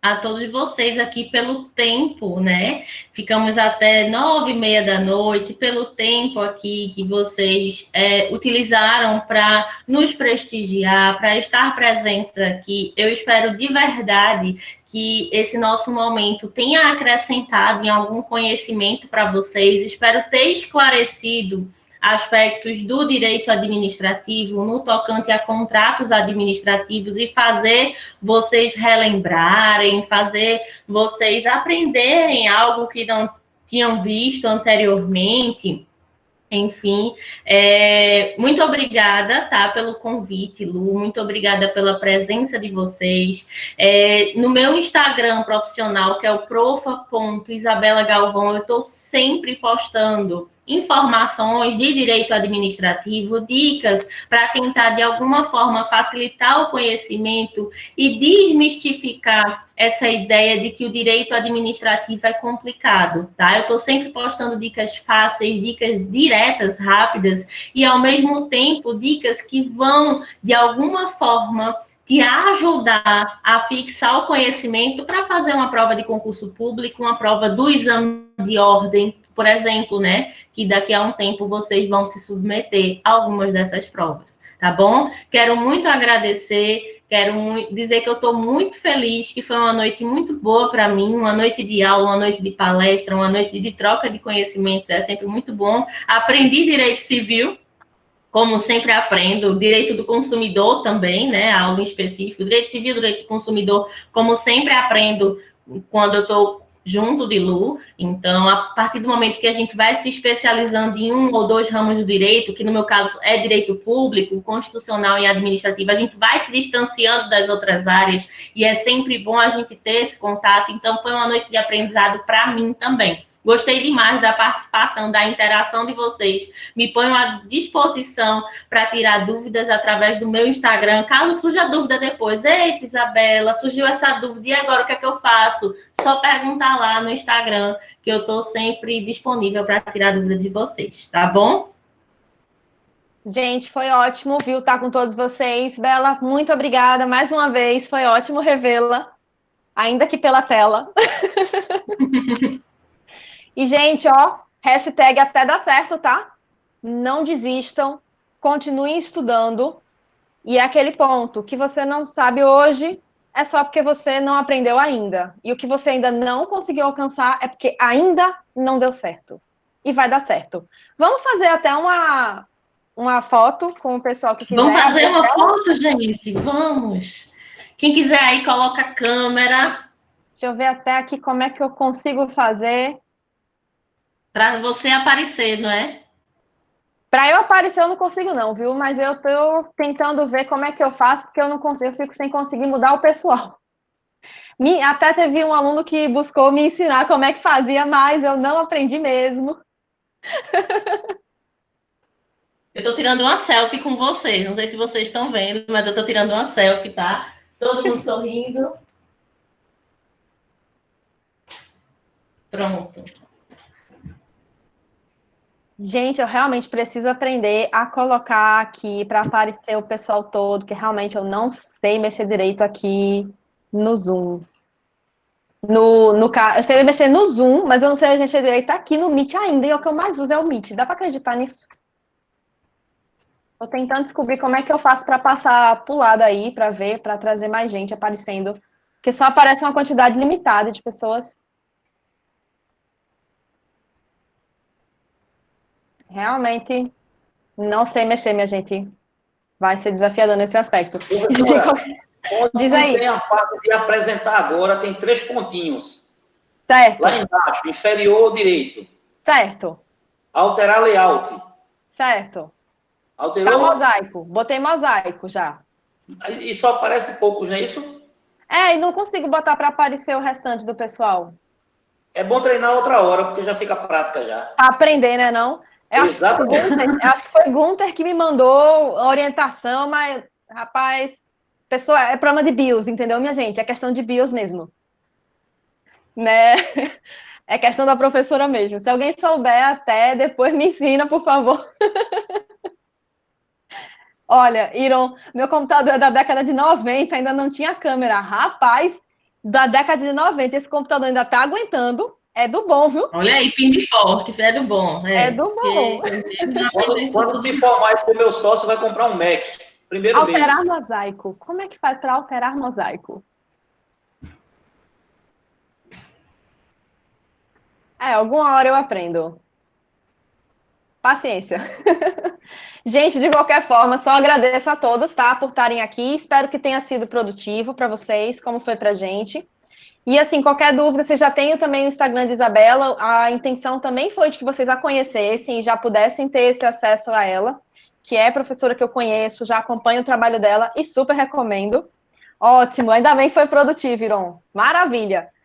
a todos vocês aqui pelo tempo, né? Ficamos até 9h30 da noite, pelo tempo aqui que vocês utilizaram para nos prestigiar, para estar presentes aqui. Eu espero de verdade que esse nosso momento tenha acrescentado em algum conhecimento para vocês. Espero ter esclarecido aspectos do direito administrativo no tocante a contratos administrativos e fazer vocês relembrarem, fazer vocês aprenderem algo que não tinham visto anteriormente. Enfim, muito obrigada, tá, pelo convite, Lu, muito obrigada pela presença de vocês. No meu Instagram profissional, que é o profa.isabelagalvão, eu estou sempre postando informações de direito administrativo, dicas para tentar, de alguma forma, facilitar o conhecimento e desmistificar essa ideia de que o direito administrativo é complicado, tá? Eu estou sempre postando dicas fáceis, dicas diretas, rápidas, e, ao mesmo tempo, dicas que vão, de alguma forma, te ajudar a fixar o conhecimento para fazer uma prova de concurso público, uma prova do exame de ordem, por exemplo, né? Que daqui a um tempo vocês vão se submeter a algumas dessas provas, tá bom? Quero muito agradecer, dizer que eu estou muito feliz, que foi uma noite muito boa para mim, uma noite de aula, uma noite de palestra, uma noite de troca de conhecimentos, é sempre muito bom. Aprendi direito civil, como sempre aprendo, direito do consumidor também, né? Aula específica, direito civil, direito do consumidor, como sempre aprendo quando eu estou junto de Lu. Então, a partir do momento que a gente vai se especializando em um ou dois ramos do direito, que no meu caso é direito público, constitucional e administrativo, a gente vai se distanciando das outras áreas e é sempre bom a gente ter esse contato. Então, foi uma noite de aprendizado para mim também. Gostei demais da participação, da interação de vocês. Me ponho à disposição para tirar dúvidas através do meu Instagram. Caso surja dúvida depois, eita, Isabela, surgiu essa dúvida, e agora o que é que eu faço? Só perguntar lá no Instagram, que eu estou sempre disponível para tirar dúvidas de vocês, tá bom? Gente, foi ótimo, viu, estar com todos vocês. Bela, muito obrigada mais uma vez. Foi ótimo revê-la, ainda que pela tela. E, gente, ó, hashtag até dá certo, tá? Não desistam, continuem estudando. E é aquele ponto que você não sabe hoje é só porque você não aprendeu ainda. E o que você ainda não conseguiu alcançar é porque ainda não deu certo. E vai dar certo. Vamos fazer até uma foto com o pessoal que quiser. Vamos fazer uma foto, gente? Vamos. Quem quiser aí, coloca a câmera. Deixa eu ver até aqui como é que eu consigo fazer. Para você aparecer, não é? Para eu aparecer, eu não consigo, não, viu? Mas eu tô tentando ver como é que eu faço, porque eu não consigo, eu fico sem conseguir mudar o pessoal. Até teve um aluno que buscou me ensinar como é que fazia, mas eu não aprendi mesmo. Eu tô tirando uma selfie com vocês. Não sei se vocês estão vendo, mas eu tô tirando uma selfie, tá? Todo mundo sorrindo. Pronto. Gente, eu realmente preciso aprender a colocar aqui para aparecer o pessoal todo, que realmente eu não sei mexer direito aqui no Zoom. Eu sei mexer no Zoom, mas eu não sei mexer direito aqui no Meet ainda, e o que eu mais uso é o Meet. Dá para acreditar nisso? Tô tentando descobrir como é que eu faço para passar pro lado aí, para ver, para trazer mais gente aparecendo, porque só aparece uma quantidade limitada de pessoas. Realmente não sei mexer, minha gente. Vai ser desafiador nesse aspecto. Diz aí. Tem a parte de apresentar agora, tem 3 pontinhos. Certo. Lá embaixo, inferior direito. Certo. Alterar layout. Certo. Alterou? Tá mosaico. Botei mosaico já. E só aparece poucos, não é isso? É, e não consigo botar para aparecer o restante do pessoal. É bom treinar outra hora, porque já fica prática já. Pra aprender, né, não? Exatamente. Eu acho que foi Gunter que me mandou a orientação, mas, rapaz, pessoa, é problema de BIOS, entendeu, minha gente? É questão de BIOS mesmo. Né? É questão da professora mesmo. Se alguém souber até, depois me ensina, por favor. Olha, Iron, meu computador é da década de 90, ainda não tinha câmera. Rapaz, da década de 90, esse computador ainda tá aguentando. É do bom, viu? Olha aí, firme e forte, é do bom. É do bom. Quando se formar e for meu sócio, vai comprar um Mac. Primeiro Alterar mês. mosaico. Como é que faz para alterar mosaico? Alguma hora eu aprendo. Paciência. Gente, de qualquer forma, só agradeço a todos, tá, por estarem aqui. Espero que tenha sido produtivo para vocês, como foi pra gente. E assim, qualquer dúvida, vocês já têm também o Instagram de Isabela. A intenção também foi de que vocês a conhecessem e já pudessem ter esse acesso a ela, que é professora que eu conheço, já acompanho o trabalho dela e super recomendo. Ótimo, ainda bem que foi produtivo, Iron. Maravilha.